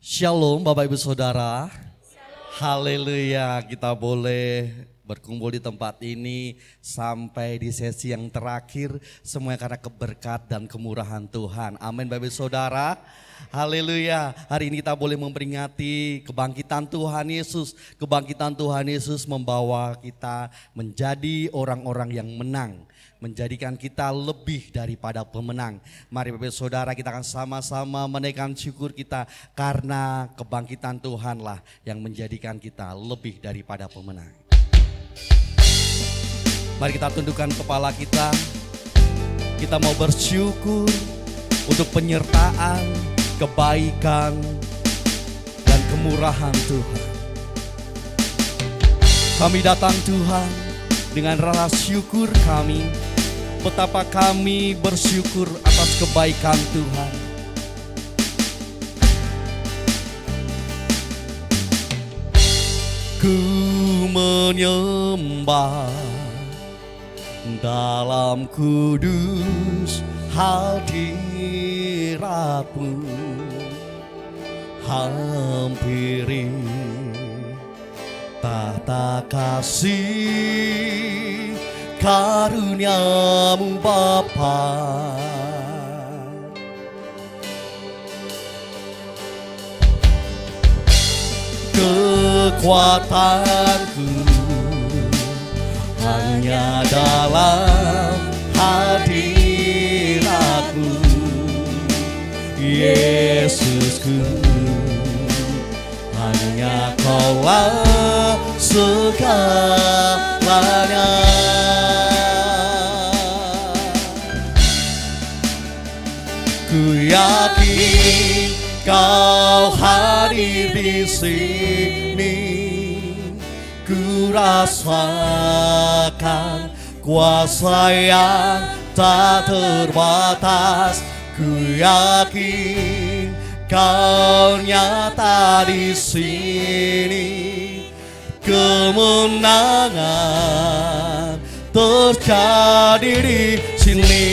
Shalom Bapak Ibu Saudara. Haleluya, kita boleh berkumpul di tempat ini sampai di sesi yang terakhir, semuanya karena keberkat dan kemurahan Tuhan. Amin Bapak Ibu Saudara. Haleluya, hari ini kita boleh memperingati kebangkitan Tuhan Yesus. Kebangkitan Tuhan Yesus membawa kita menjadi orang-orang yang menang, menjadikan kita lebih daripada pemenang. Mari Bapak Saudara, kita akan sama-sama menaikkan syukur kita karena kebangkitan Tuhanlah yang menjadikan kita lebih daripada pemenang. Mari kita tundukkan kepala kita. Kita mau bersyukur untuk penyertaan, kebaikan, dan kemurahan Tuhan. Kami datang Tuhan dengan rasa syukur kami. Betapa kami bersyukur atas kebaikan Tuhan. Ku menyembah dalam kudus hadirat-Mu, hampiri tahta kasih karunia-Mu Bapa. Kekuatanku hanya dalam hadirat-Mu, Yesusku. Hanya Kaulah segalanya. Ku yakin Kau hadir di sini. Ku rasakan kuasa yang tak terbatas. Ku yakin Kau nyata di sini. Kemenangan terjadi di sini.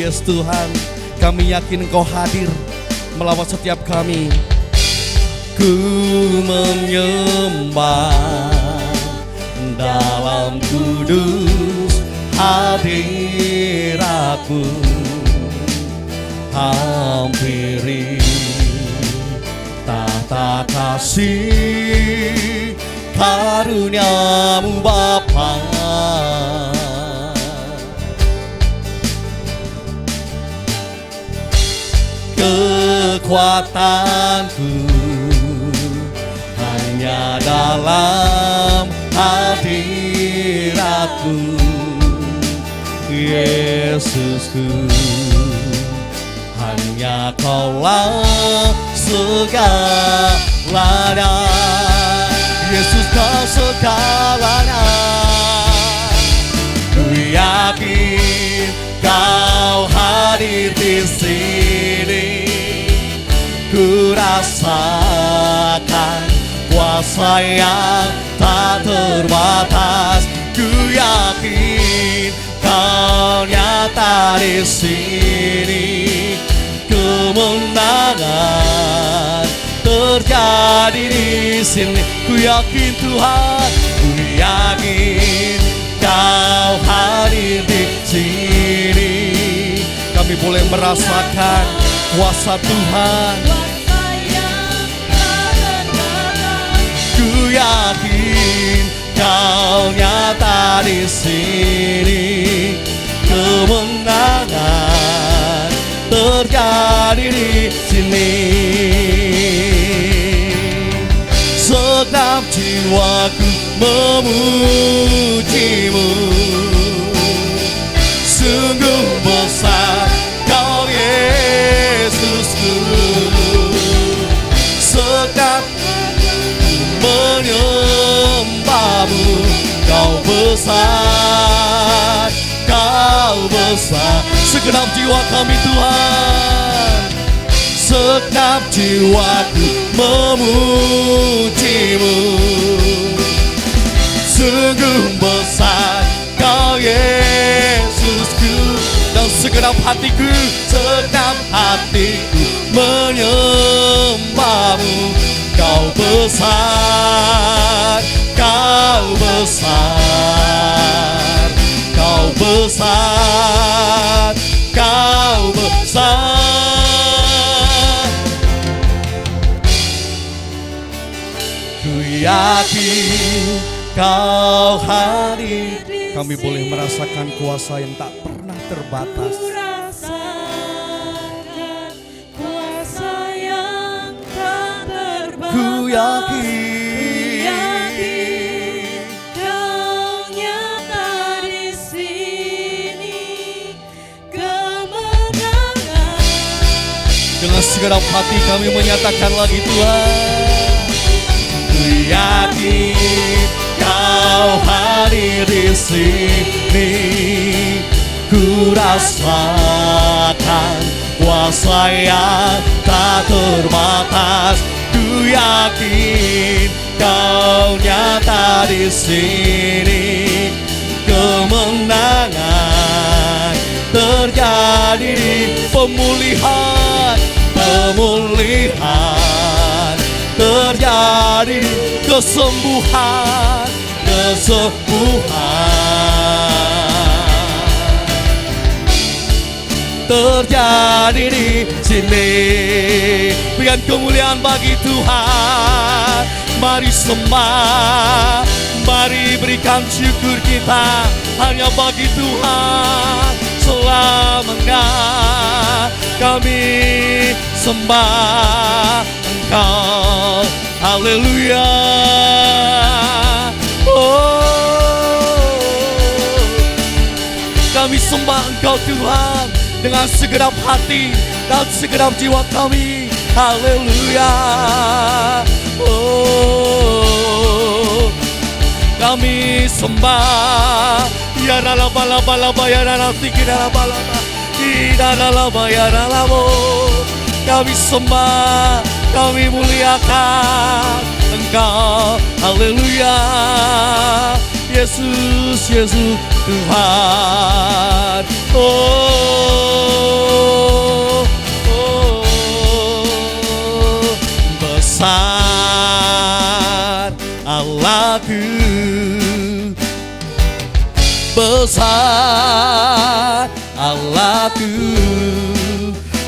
Yes Tuhan, kami yakin Engkau hadir melawat setiap kami. Ku menyembah dalam kudus hadirat-Mu, hampiri tahta kasih karunia-Mu Bapa. Kekuatanku hanya dalam hadirat-Mu, Yesusku. Hanya Kaulah segalanya. Yesus Kau segalanya. Ku yakin Kau hadir di sini. Ku rasakan kuasa yang tak terbatas. Ku yakin Kau nyata di sini. Kemenangan terjadi di sini. Ku yakin Tuhan, ku yakin Kau hadir di sini. Kami boleh merasakan kuasa Tuhan. Ku yakin Kau nyata di sini. Kemenangan terjadi di sini. Segenap jiwaku memuji-Mu. Sungguh besar Kau Yesusku. Segenap menyembah-Mu. Kau besar, Kau besar. Segenap jiwa kami Tuhan, segenap jiwaku memuji-Mu. Sungguh besar Kau Yesusku. Dan segenap hatiku menyembahmu. Kau besar, kau besar, kau besar, kau besar. Ku yakin kau hadir. Kami boleh merasakan kuasa yang tak pernah terbatas. Ku rasakan kuasa yang tak terbatas. Ku yakin kau nyata di sini, kemenangan. Dengan segenap hati kami menyatakan lagi Tuhan. Ku yakin kau hadir di sini. Ku rasakan kuasa yang tak terbatas. Ku yakin kau nyata di sini. Kemenangan terjadi, pemulihan terjadi, kesembuhan terjadi di sini. Berikan kemuliaan bagi Tuhan. Mari sembah, mari berikan syukur kita hanya bagi Tuhan. Selamanya kami sembah Engkau. Haleluya. Kami sembah Engkau Tuhan dengan segenap hati dan segenap jiwa kami. Haleluya. Kami sembah. Ya laba laba laba ya nanti kita laba laba. Ida laba ya labo. Kami sembah, kami muliakan Engkau. Haleluya. Yesus, Yesus Tuhan. Besar Allahku, besar Allahku,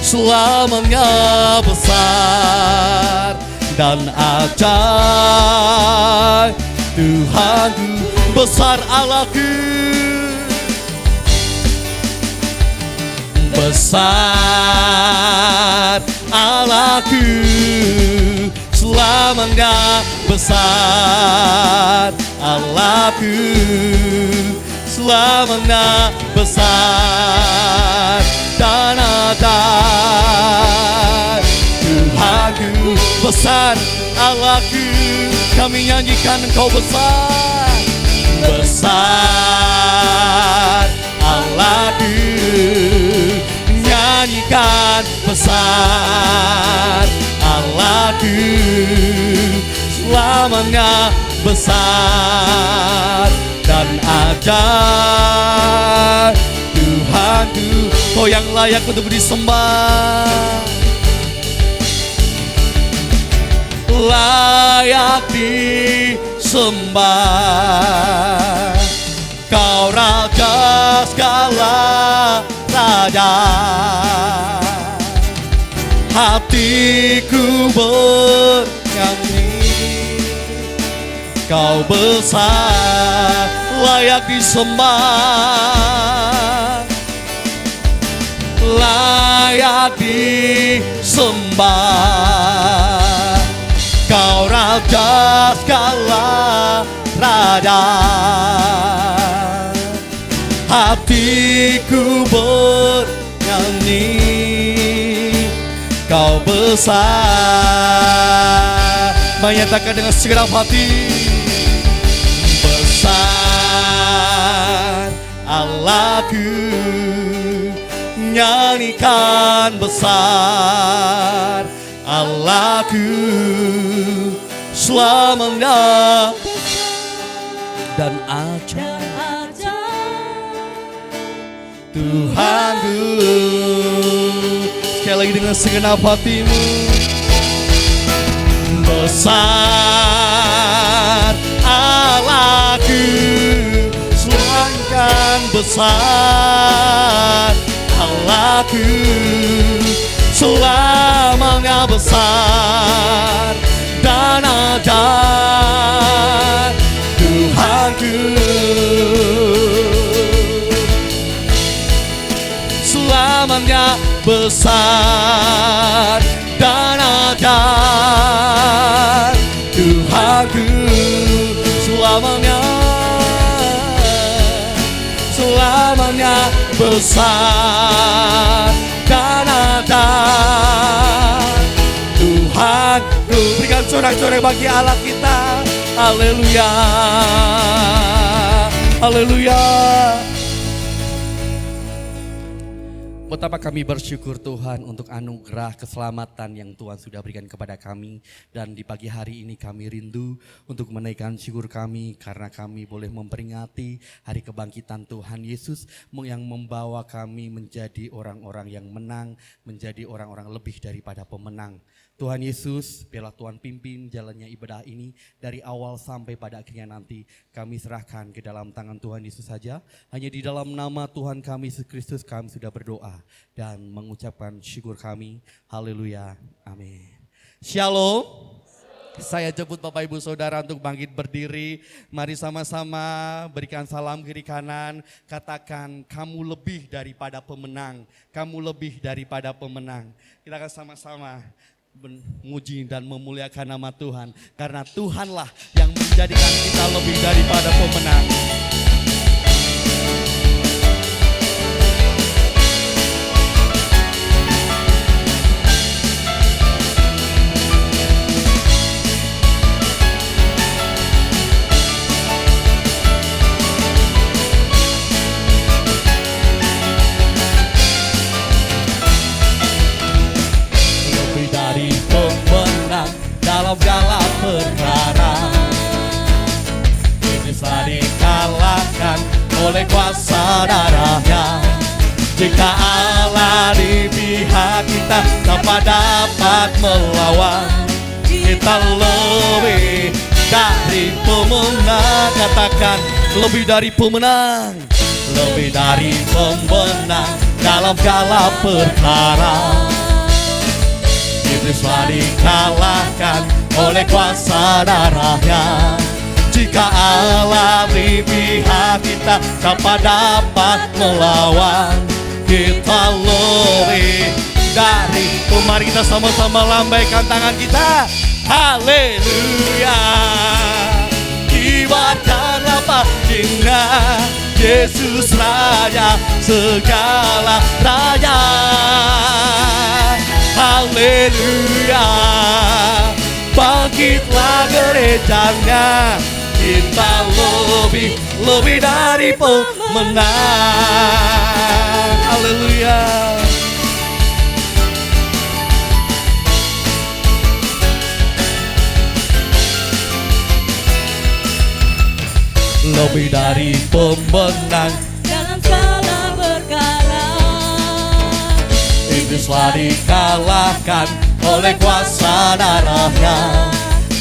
selamanya besar dan ajaib. Tuhanku, besar Allahku, besar Allahku, selamanya besar Allahku, selamanya besar dan ajaib. Tuhanku, besar Allahku, kami nyanyikan Engkau besar. Besar Allahku, nyanyikan besar Allahku, selamanya besar dan ajaib. Tuhanku, Kau yang layak untuk disembah, layak disembah. Kau Raja segala raja, hatiku bernyanyi. Kau besar, layak disembah, layak disembah. Kau Raja segala raja, hatiku bernyanyi. Kau besar, menyatakan dengan segenap hati. Besar Allahku, nyanyikan besar Allahku, selamanya dan ajaib. Tuhanku. Sekali lagi dengan segenap hatimu. Besar Allahku, selangkan besar Allahku, selamanya besar dan ajaib Tuhanku. Selamanya besar dan ajaib Tuhanku. Selamanya besar dan ajaib Tuhanku. Berikan sorak-sorai bagi Allah kita. Haleluya, haleluya. Betapa kami bersyukur Tuhan untuk anugerah keselamatan yang Tuhan sudah berikan kepada kami. Dan di pagi hari ini kami rindu untuk menaikkan syukur kami karena kami boleh memperingati hari kebangkitan Tuhan Yesus yang membawa kami menjadi orang-orang yang menang, menjadi orang-orang lebih daripada pemenang. Tuhan Yesus, biarlah Tuhan pimpin jalannya ibadah ini dari awal sampai pada akhirnya nanti. Kami serahkan ke dalam tangan Tuhan Yesus saja. Hanya di dalam nama Tuhan kami Yesus Kristus kami sudah berdoa dan mengucapkan syukur kami. Haleluya, amin. Shalom. Saya jemput Bapak Ibu Saudara untuk bangkit berdiri. Mari sama-sama berikan salam kiri kanan. Katakan, kamu lebih daripada pemenang. Kamu lebih daripada pemenang. Kita akan sama-sama memuji dan memuliakan nama Tuhan. Karena Tuhanlah yang menjadikan kita lebih daripada pemenang. Segala perkara bisa dikalahkan oleh kuasa darahnya. Jika Allah di pihak kita, siapa dapat melawan? Kita lebih dari pemenang. Katakan, lebih dari pemenang. Lebih dari pemenang dalam segala perkara. Iblislah dikalahkan oleh kuasa darahnya. Jika Allah di pihak kita, siapa dapat melawan? Kita lebih dari. Mari kita sama-sama lambaikan tangan kita. Haleluya. Kibarkanlah bajunya, Yesus Raja segala raja. Haleluya. Bangkitlah gerejanya, kita lebih dari pemenang. Haleluya. Lebih dari pemenang dalam segala perkara. Iblislah dikalahkan oleh kuasa darahnya.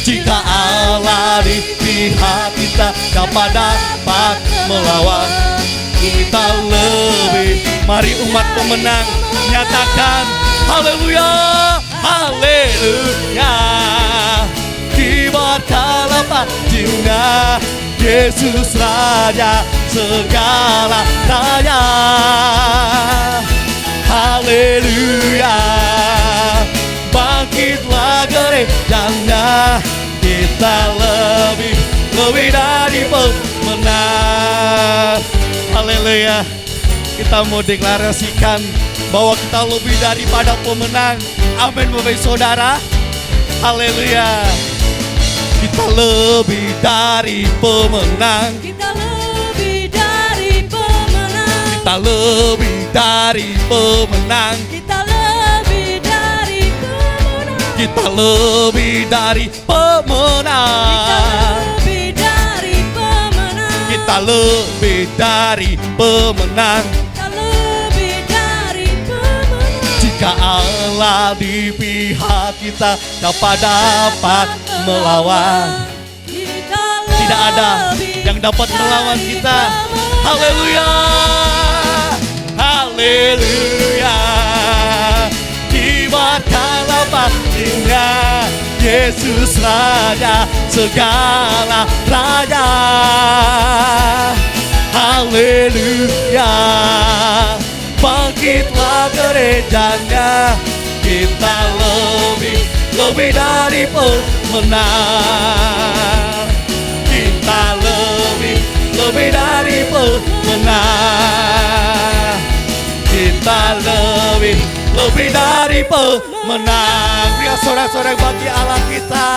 Jika Allah di pihak kita, siapa dapat melawan? Kita lebih. Mari umat pemenang nyatakan haleluya, haleluya. Kibarkanlah bajunya, Yesus Raja segala raja. Haleluya. Bangkitlah gerejanya, kita lebih dari pemenang. Haleluya. Kita mau deklarasikan bahwa kita lebih daripada pemenang. Amin Bapak Saudara. Haleluya. Kita lebih dari pemenang. Kita lebih dari pemenang. Kita lebih dari pemenang. Kita lebih dari pemenang. Kita lebih dari pemenang. Kita lebih dari pemenang. Kita lebih dari pemenang. Kita lebih Allah di pihak kita, siapa dapat melawan? Tidak ada yang dapat melawan kita. Haleluya, haleluya. Dibuatkanlah pastinya Yesus Raja segala raja. Haleluya, bangkitlah gerejanya, kita lebih dari pemenang. Kita lebih dari pemenang. Kita lebih dari pemenang. Berikan sorak-sorak bagi Allah kita.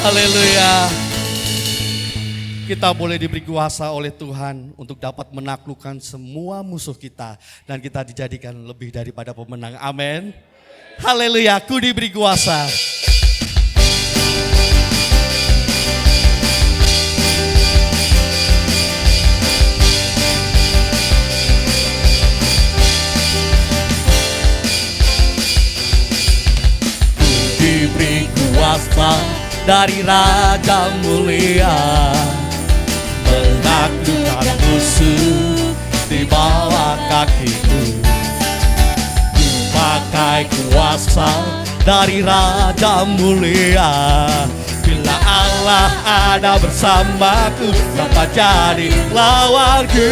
Haleluya. Kita boleh diberi kuasa oleh Tuhan untuk dapat menaklukkan semua musuh kita. Dan kita dijadikan lebih daripada pemenang. Amin. Haleluya, aku diberi kuasa. Diberi kuasa dari Raja Mulia, menaklukkan musuh di bawah kakiku. Pakai kuasa dari Raja Mulia, bila Allah ada bersamaku, siapa jadi lawanku?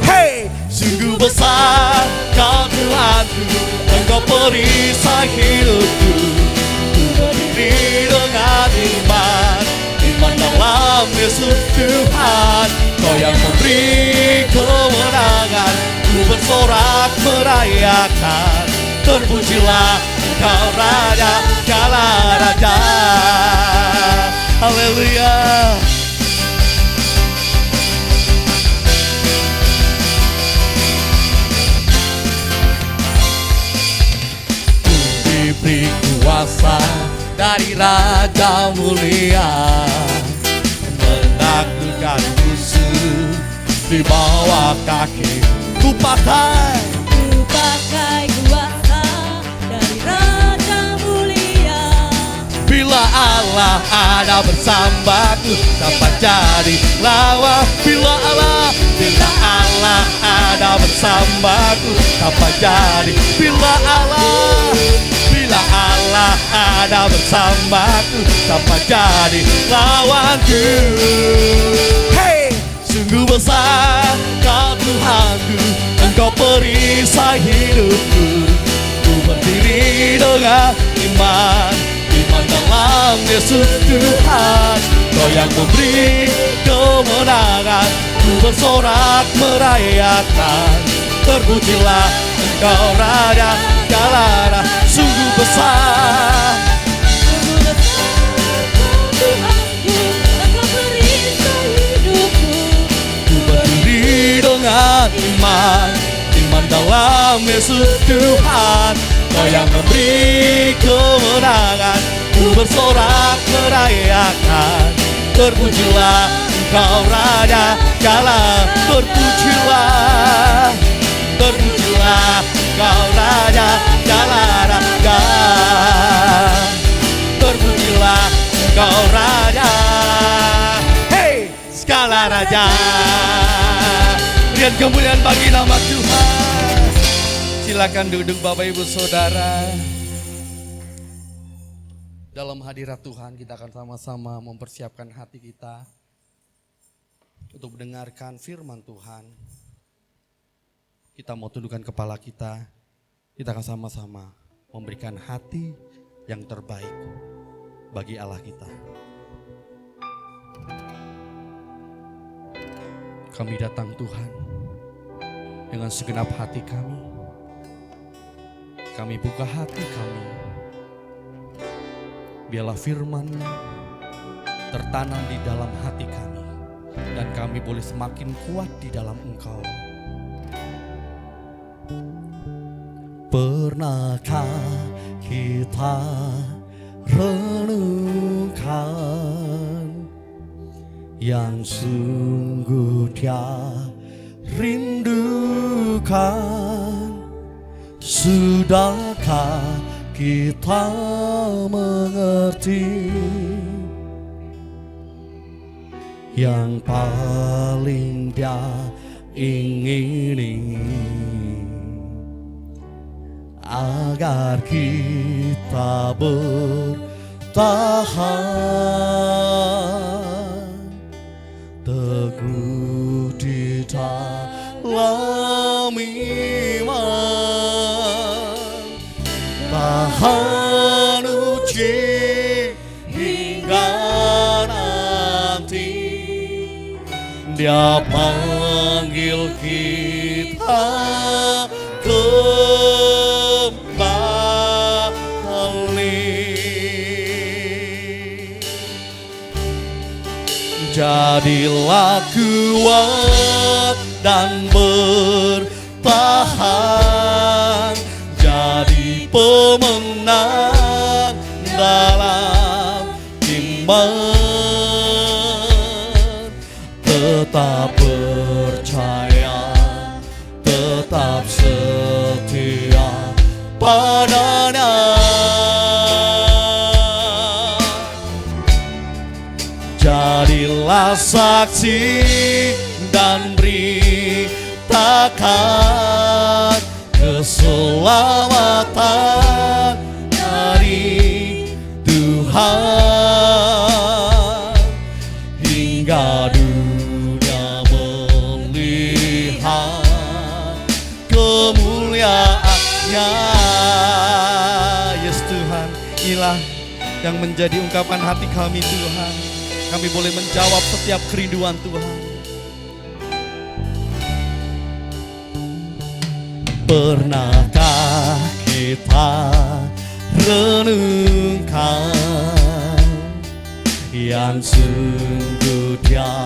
Hey, sungguh besar Kau Tuhanku, Engkau perisai hidupku. Ku berdiri dengan iman dalam Yesus Tuhan. Kau yang memberi kemenangan, ku bersorak merayakan. Terpujilah Engkau Raja, segala raja. Haleluya. Diberi kuasa dari Raja Mulia, menaklukkan musuh di bawah kaki. Ku pakai kuasa dari Raja Mulia. Bila Allah ada bersamaku, dapat jadi lawan. Bila Allah ada bersamaku, dapat jadi. Bila Allah ada bersamaku, dapat jadi lawanku. Hey, sungguh besar Kau Tuhanku, Engkau perisai hidupku. Ku berdiri dengan iman dalam Yesus Tuhan. Kau yang memberi kemenangan, ku bersorak merayakan. Terpujilah Engkau Raja, segala sungguh besar. Engkau perisai hidupku. Ku berdiri dengan iman dalam Yesus Tuhan. Kau yang memberi kemenangan, ku bersorak merayakan. Terpujilah Engkau Raja, segala terpujilah. Terpujilah Engkau Raja, segala raja. Terpujilah Engkau Raja, hey, segala raja. Berikan kemuliaan bagi nama Tuhan. Silakan duduk Bapak Ibu Saudara. Dalam hadirat Tuhan kita akan sama-sama mempersiapkan hati kita untuk mendengarkan firman Tuhan. Kita mau tundukkan kepala kita. Kita akan sama-sama memberikan hati yang terbaik bagi Allah kita. Kami datang Tuhan dengan segenap hati kami. Kami buka hati kami. Biarlah firman-Mu tertanam di dalam hati kami. Dan kami boleh semakin kuat di dalam Engkau. Pernahkah kita renungkan yang sungguh tiada rindukan. Sudahkah kita mengerti yang paling dia ingini, agar kita bertahan teguh di dalam iman, tahan uji hingga nanti Dia panggil kita kembali. Jadilah kuat dan bertahan, jadi pemenang dalam iman. Tetap percaya, tetap setia padanya. Jadilah saksi dan beritakan keselamatan dari Tuhan, hingga dunia melihat kemuliaan-Nya. Yes Tuhan, inilah yang menjadi ungkapan hati kami Tuhan. Kami boleh menjawab setiap kerinduan Tuhan. Pernahkah kita renungkan yang sungguh Dia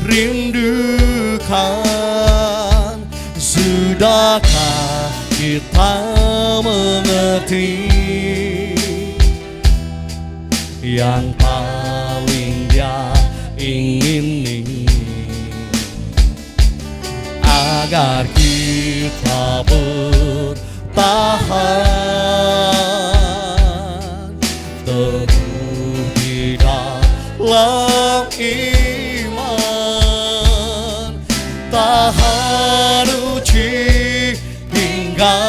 rindukan? Sudahkah kita mengerti yang paling Dia ingini, agar kita bertahan teguh di dalam iman, tahan uji hingga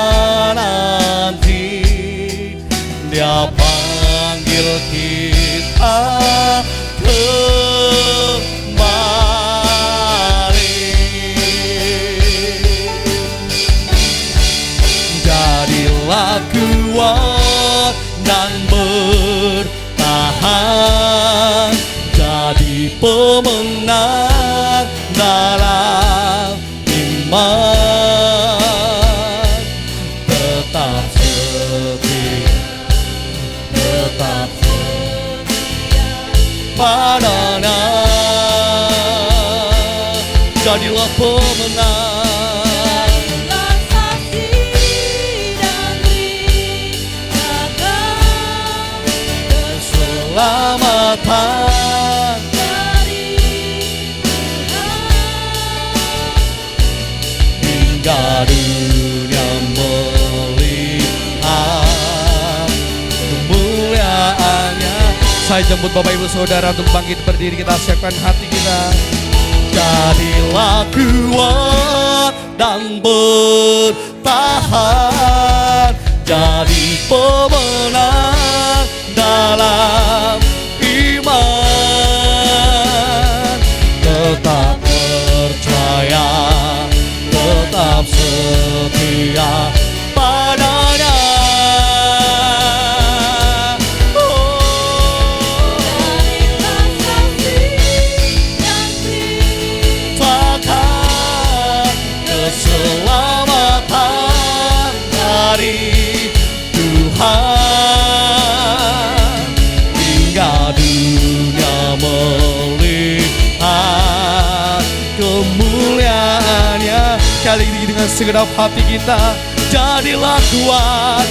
nanti Dia panggil kita kembali. Jadilah kuat dan bertahan, jadi pemenang dalam iman. Tetap setia, tetap setia padanya. Jadilah pemenang, keselamatan dari Tuhan, hingga dunia melihat kemuliaan-Nya. Saya jemput Bapak Ibu Saudara untuk bangkit berdiri, kita siapkan hati kita. Jadilah kuat dan bertahan, jadi pemenang dalam iman. Tetap percaya, tetap setia padanya. Keselamatan dari Tuhan, hingga dunia melihat kemuliaan-Nya. Kali ini dengan segenap hati kita, jadilah kuat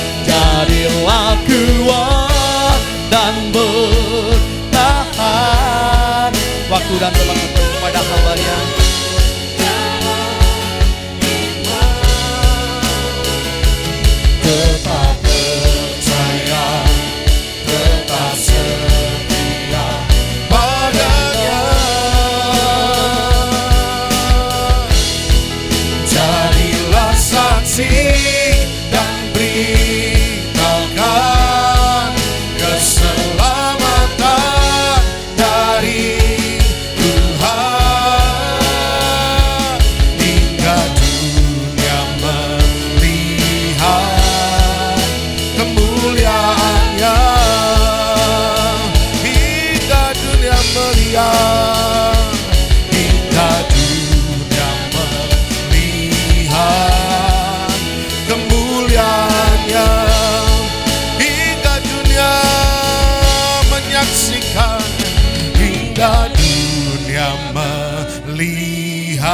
dan bertahan. Waktu dan tempat kepada hamba-Nya. kasih dan beritakan keselamatan dari Tuhan hingga dunia melihat kemuliaan-Nya, hingga dunia melihat, hingga dunia melihat kemuliaan-Nya, hingga dunia menyaksikan, hingga dunia melihat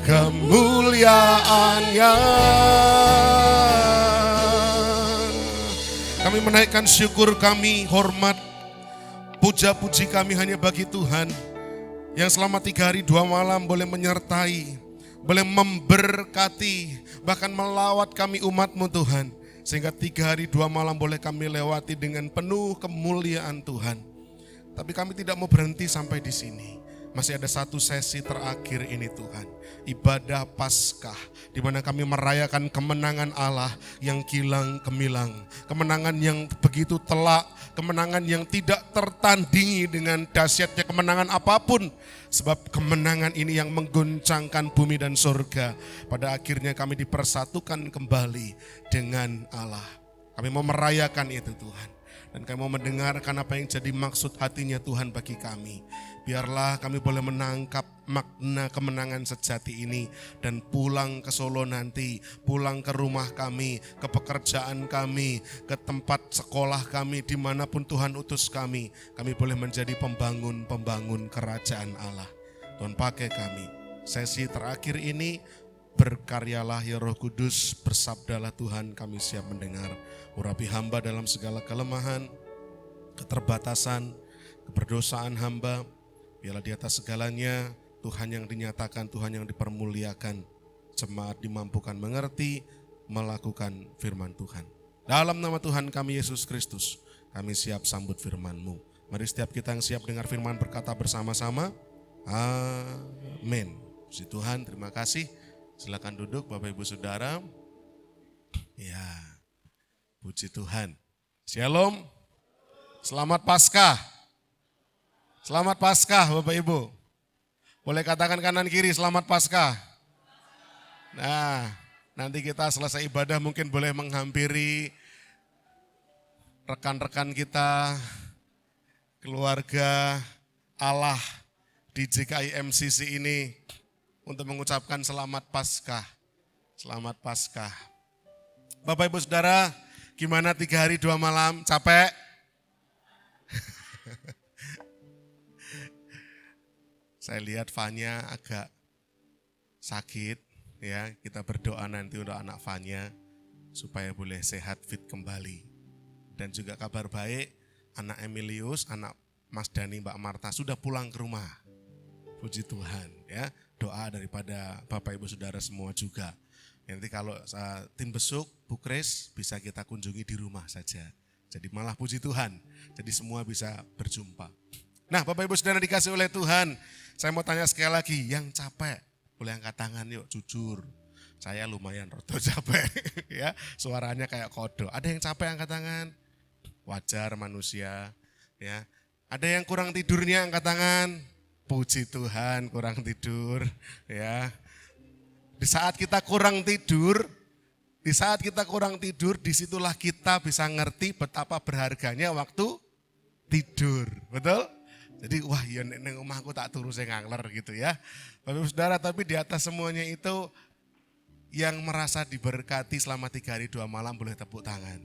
kemuliaan-Nya. Kami menaikkan syukur kami, hormat, puja-puji kami hanya bagi Tuhan yang selama 3 hari 2 malam boleh menyertai, boleh memberkati, bahkan melawat kami umat-Mu Tuhan. Sehingga 3 hari 2 malam boleh kami lewati dengan penuh kemuliaan Tuhan. Tapi kami tidak mau berhenti sampai di sini. Masih ada satu sesi terakhir ini Tuhan. Ibadah Paskah, di mana kami merayakan kemenangan Allah yang kilang gemilang. Kemenangan yang begitu telak, kemenangan yang tidak tertandingi dengan dahsyatnya kemenangan apapun. Sebab kemenangan ini yang mengguncangkan bumi dan surga. Pada akhirnya kami dipersatukan kembali dengan Allah. Kami mau merayakan itu Tuhan. Dan kami mau mendengarkan apa yang jadi maksud hatinya Tuhan bagi kami. Biarlah kami boleh menangkap makna kemenangan sejati ini. Dan pulang ke Solo nanti, pulang ke rumah kami, ke pekerjaan kami, ke tempat sekolah kami, dimanapun Tuhan utus kami. Kami boleh menjadi pembangun-pembangun kerajaan Allah. Tuhan pakai kami. Sesi terakhir ini, berkaryalah ya Roh Kudus, bersabdalah Tuhan, kami siap mendengar. Urapi hamba dalam segala kelemahan, keterbatasan, keberdosaan hamba. Biarlah di atas segalanya Tuhan yang dinyatakan, Tuhan yang dipermuliakan. Jemaat dimampukan mengerti, melakukan firman Tuhan. Dalam nama Tuhan kami Yesus Kristus, kami siap sambut firman-Mu. Mari setiap kita yang siap dengar firman berkata bersama-sama, amin. Puji Tuhan, terima kasih. Silakan duduk Bapak Ibu Saudara. Ya, puji Tuhan. Shalom. Selamat Paskah. Selamat Paskah Bapak Ibu. Boleh katakan kanan kiri selamat Paskah. Nah, nanti kita selesai ibadah mungkin boleh menghampiri rekan-rekan kita, keluarga Allah di JKI MCC ini untuk mengucapkan selamat Paskah. Selamat Paskah. Bapak Ibu Saudara, gimana 3 hari 2 malam? Capek? Saya lihat Fanya agak sakit, ya. Kita berdoa nanti untuk anak Fanya supaya boleh sehat, fit kembali. Dan juga kabar baik, anak Emilius, anak Mas Dani, Mbak Marta sudah pulang ke rumah. Puji Tuhan, ya. Doa daripada Bapak Ibu Saudara semua juga. Nanti kalau tim besuk, Bu Kris bisa kita kunjungi di rumah saja. Jadi malah puji Tuhan, jadi semua bisa berjumpa. Nah Bapak Ibu Saudara dikasih oleh Tuhan, saya mau tanya sekali lagi, yang capek boleh angkat tangan yuk, jujur. Saya lumayan rodo capek, ya suaranya kayak kodok. Ada yang capek angkat tangan? Wajar manusia, ya. Ada yang kurang tidurnya angkat tangan? Puji Tuhan kurang tidur, ya. Di saat kita kurang tidur, disitulah kita bisa ngerti betapa berharganya waktu tidur, betul? Jadi wah ya neng omahku tak turu saya ngangler gitu ya. Bapak Ibu Saudara, tapi di atas semuanya itu yang merasa diberkati selama 3 hari 2 malam boleh tepuk tangan.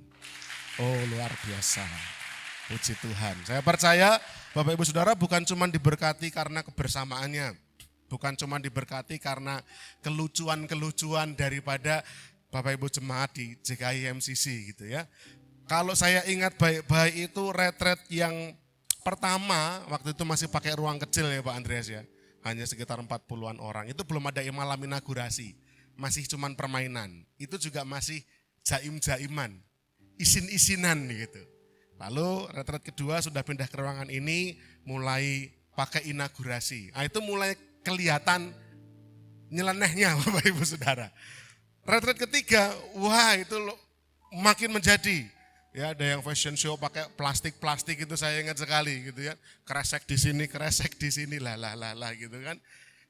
Oh luar biasa, puji Tuhan. Saya percaya Bapak Ibu Saudara bukan cuma diberkati karena kebersamaannya. Bukan cuma diberkati karena kelucuan-kelucuan daripada Bapak Ibu jemaat di JKI MCC gitu ya. Kalau saya ingat baik-baik itu retret yang pertama waktu itu masih pakai ruang kecil ya Pak Andreas ya. Hanya sekitar 40-an orang. Itu belum ada malam inaugurasi. Masih cuman permainan. Itu juga masih jaim-jaiman. Isin-isinan gitu. Lalu retret kedua sudah pindah ke ruangan ini mulai pakai inaugurasi. Nah itu mulai kelihatan nyelenehnya Bapak Ibu Saudara. Retret ketiga, wah itu makin menjadi. Ya, ada yang fashion show pakai plastik itu saya ingat sekali gitu ya. Kresek di sini, lah gitu kan.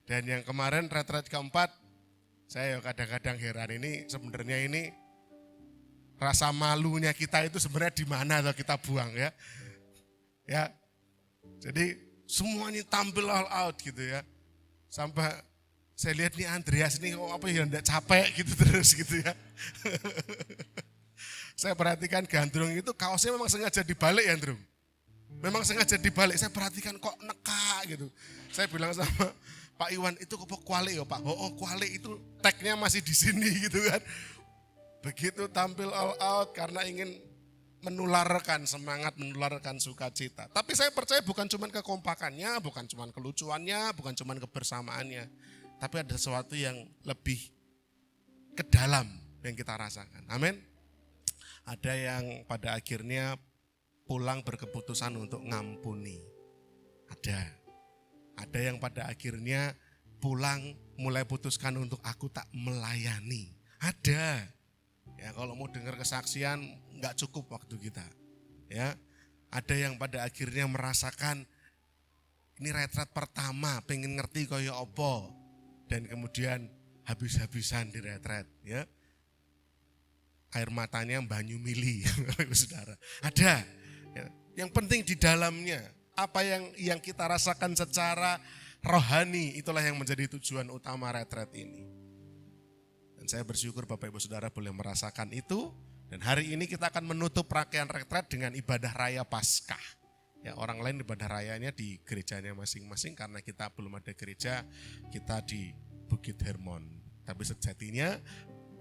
Dan yang kemarin retret keempat, saya kadang-kadang heran ini sebenarnya ini rasa malunya kita itu sebenarnya di mana atau kita buang ya. Ya. Jadi semuanya tampil all out gitu ya. Sampai saya lihat nih Andreas nih apa ya enggak capek gitu terus gitu ya. Saya perhatikan Gandrung itu kaosnya memang sengaja dibalik ya Andrung. Memang sengaja dibalik, saya perhatikan kok neka gitu. Saya bilang sama Pak Iwan, itu kok kuali ya Pak? Oh kuali itu tagnya masih di sini gitu kan. Begitu tampil all out karena ingin menularkan semangat, menularkan sukacita. Tapi saya percaya bukan cuma kekompakannya, bukan cuma kelucuannya, bukan cuma kebersamaannya. Tapi ada sesuatu yang lebih ke dalam yang kita rasakan. Amin. Ada yang pada akhirnya pulang berkeputusan untuk ngampuni. Ada yang pada akhirnya pulang mulai putuskan untuk aku tak melayani. Ada. Ya kalau mau dengar kesaksian nggak cukup waktu kita. Ya. Ada yang pada akhirnya merasakan ini retret pertama, pengen ngerti kaya apa. Dan kemudian habis-habisan di retret, ya. Air matanya banyu mili, saudara. Ada. Ya. Yang penting di dalamnya, apa yang kita rasakan secara rohani, itulah yang menjadi tujuan utama retret ini. Dan saya bersyukur Bapak Ibu Saudara boleh merasakan itu. Dan hari ini kita akan menutup rangkaian retret dengan ibadah raya Paskah. Ya, orang lain ibadah rayanya di gerejanya masing-masing karena kita belum ada gereja, kita di Bukit Hermon. Tapi sejatinya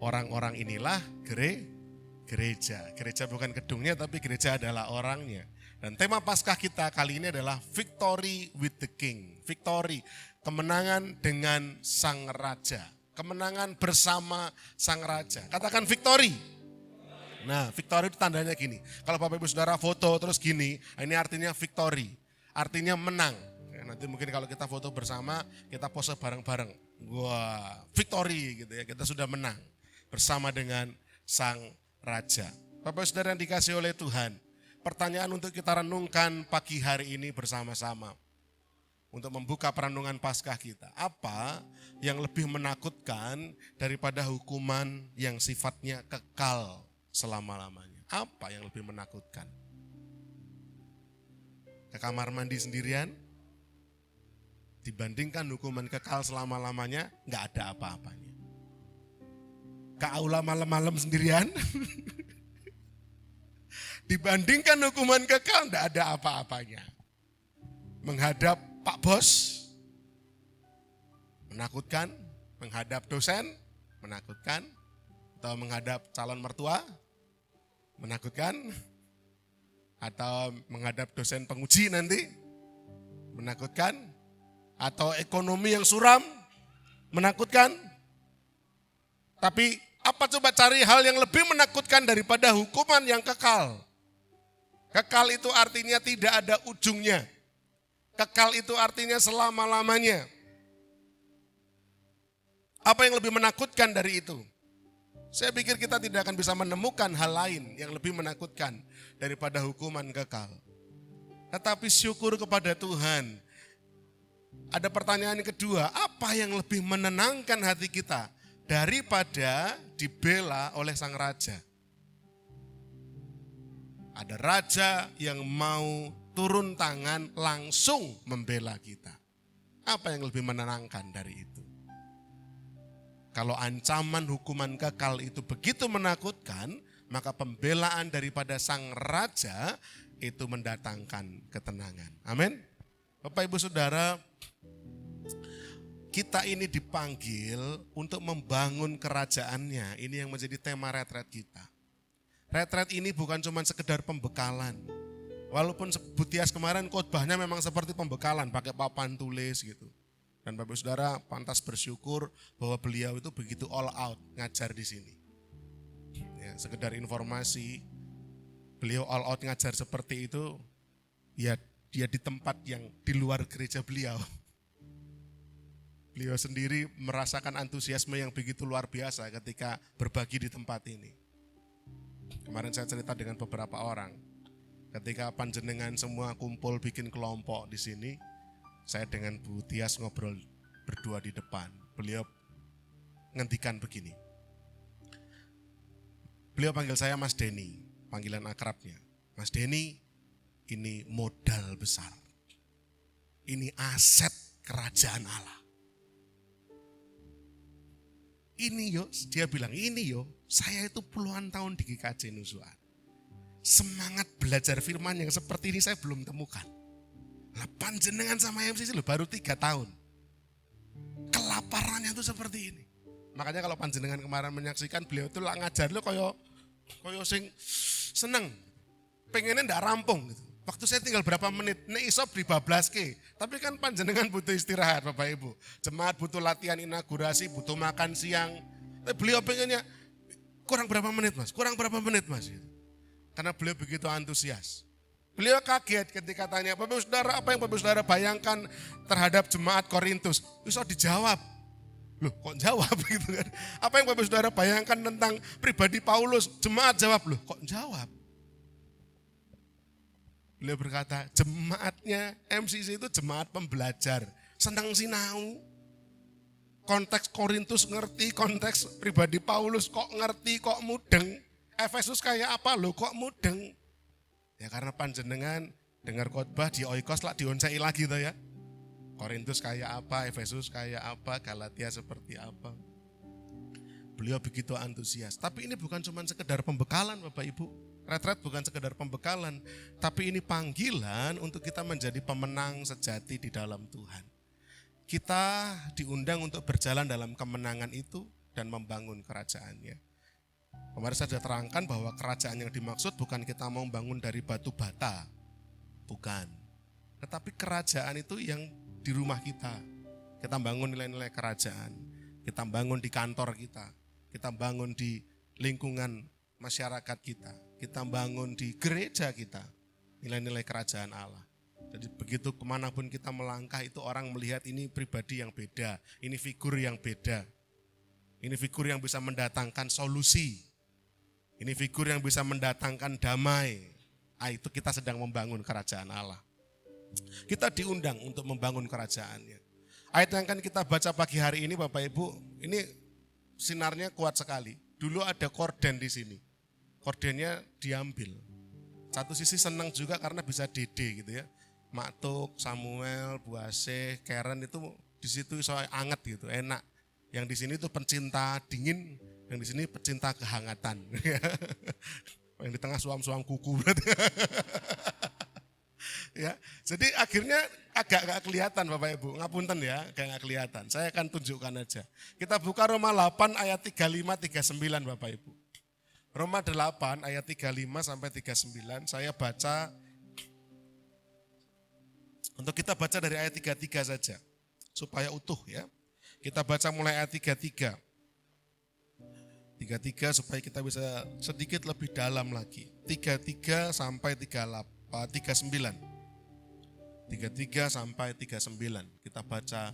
orang-orang inilah gereja. Gereja bukan gedungnya tapi gereja adalah orangnya. Dan tema Paskah kita kali ini adalah Victory with the King. Victory, kemenangan dengan Sang Raja. Kemenangan bersama Sang Raja. Katakan victory. Nah, victory itu tandanya gini. Kalau Bapak Ibu Saudara foto terus gini, ini artinya victory. Artinya menang. Ya, nanti mungkin kalau kita foto bersama, kita pose bareng-bareng. Wah, victory gitu ya. Kita sudah menang bersama dengan Sang Raja. Bapak Saudara yang dikasih oleh Tuhan, pertanyaan untuk kita renungkan pagi hari ini bersama-sama. Untuk membuka perenungan Paskah kita. Apa yang lebih menakutkan daripada hukuman yang sifatnya kekal selama-lamanya? Apa yang lebih menakutkan? Ke kamar mandi sendirian? Dibandingkan hukuman kekal selama-lamanya, gak ada apa-apanya. Ke aula malam-malam sendirian? Dibandingkan hukuman kekal, gak ada apa-apanya. Menghadap Pak Bos, menakutkan. Menghadap dosen, menakutkan. Atau menghadap calon mertua, menakutkan. Atau menghadap dosen penguji nanti, menakutkan. Atau ekonomi yang suram, menakutkan. Tapi apa coba cari hal yang lebih menakutkan daripada hukuman yang kekal? Kekal itu artinya tidak ada ujungnya. Kekal itu artinya selama-lamanya. Apa yang lebih menakutkan dari itu? Saya pikir kita tidak akan bisa menemukan hal lain yang lebih menakutkan daripada hukuman kekal. Tetapi syukur kepada Tuhan. Ada pertanyaan kedua, apa yang lebih menenangkan hati kita daripada dibela oleh Sang Raja? Ada raja yang mau turun tangan langsung membela kita. Apa yang lebih menenangkan dari itu? Kalau ancaman hukuman kekal itu begitu menakutkan, maka pembelaan daripada Sang Raja itu mendatangkan ketenangan. Amin. Bapak Ibu Saudara, kita ini dipanggil untuk membangun kerajaannya. Ini yang menjadi tema retret kita. Retret ini bukan cuma sekedar pembekalan. Walaupun Butias kemarin khotbahnya memang seperti pembekalan, pakai papan tulis gitu. Dan Bapak Saudara pantas bersyukur bahwa beliau itu begitu all out ngajar di sini. Ya, sekedar informasi, beliau all out ngajar seperti itu, ya dia di tempat yang di luar gereja beliau. Beliau sendiri merasakan antusiasme yang begitu luar biasa ketika berbagi di tempat ini. Kemarin saya cerita dengan beberapa orang. Ketika panjenengan semua kumpul bikin kelompok di sini, saya dengan Bu Tias ngobrol berdua di depan. Beliau ngendikan begini. Beliau panggil saya Mas Denny, panggilan akrabnya. Mas Denny, ini modal besar. Ini aset kerajaan Allah. Ini yo, dia bilang ini yo, saya itu puluhan tahun di GKJ Nusuan. Semangat belajar firman yang seperti ini saya belum temukan. Lah panjenengan sama MCC lo baru 3 tahun. Kelaparannya itu seperti ini. Makanya kalau panjenengan kemarin menyaksikan beliau itu lah ngajar lo koyo sing seneng. Pengennya ndak rampung gitu. Waktu saya tinggal berapa menit, nek iso dibablaske. Tapi kan panjenengan butuh istirahat Bapak Ibu. Jemaat butuh latihan inaugurasi, butuh makan siang. Tapi beliau pengennya kurang berapa menit Mas, kurang berapa menit Mas. Karena beliau begitu antusias. Beliau kaget ketika tanya, Bapak Saudara, apa yang Bapak Saudara bayangkan terhadap jemaat Korintus? Bisa dijawab. Loh kok jawab gitu kan. Apa yang Bapak Saudara bayangkan tentang pribadi Paulus? Jemaat jawab, loh kok jawab? Beliau berkata, jemaatnya MCC itu jemaat pembelajar. Senang sinau. Konteks Korintus ngerti, konteks pribadi Paulus kok ngerti, kok mudeng. Efesus kayak apa loh, kok mudeng. Ya karena panjenengan dengar khotbah di Oikos lah dionsei lagi tuh ya. Korintus kayak apa, Efesus kayak apa, Galatia seperti apa. Beliau begitu antusias. Tapi ini bukan cuma sekedar pembekalan Bapak Ibu. Retret bukan sekedar pembekalan, tapi ini panggilan untuk kita menjadi pemenang sejati di dalam Tuhan. Kita diundang untuk berjalan dalam kemenangan itu dan membangun kerajaannya. Kemarin saya sudah terangkan bahwa kerajaan yang dimaksud bukan kita mau membangun dari batu bata, bukan. Tetapi kerajaan itu yang di rumah kita. Kita bangun nilai-nilai kerajaan, kita bangun di kantor kita bangun di lingkungan masyarakat kita bangun di gereja kita, nilai-nilai kerajaan Allah. Jadi begitu kemanapun kita melangkah itu orang melihat ini pribadi yang beda, ini figur yang beda. Ini figur yang bisa mendatangkan solusi, ini figur yang bisa mendatangkan damai. Itu kita sedang membangun kerajaan Allah. Kita diundang untuk membangun kerajaannya. Ayat yang akan kita baca pagi hari ini Bapak Ibu, ini sinarnya kuat sekali. Dulu ada korden di sini. Kordennya diambil. Satu sisi senang juga karena bisa dede gitu ya. Maktuk, Samuel, Bu Asih, Karen itu di situ soal anget gitu, enak. Yang di sini tuh pencinta dingin, yang di sini pencinta kehangatan. Yang di tengah suam-suam kuku berarti. Ya, jadi akhirnya agak gak kelihatan Bapak Ibu, ngapunten ya, agak gak kelihatan. Saya akan tunjukkan aja. Kita buka Roma 8 ayat 35-39 Bapak Ibu. Roma 8 ayat 35 sampai 39 saya baca, untuk kita baca dari ayat 33 saja supaya utuh ya. Kita baca mulai ayat 33 supaya kita bisa sedikit lebih dalam lagi. 33 sampai 39. 33 sampai 39. Kita baca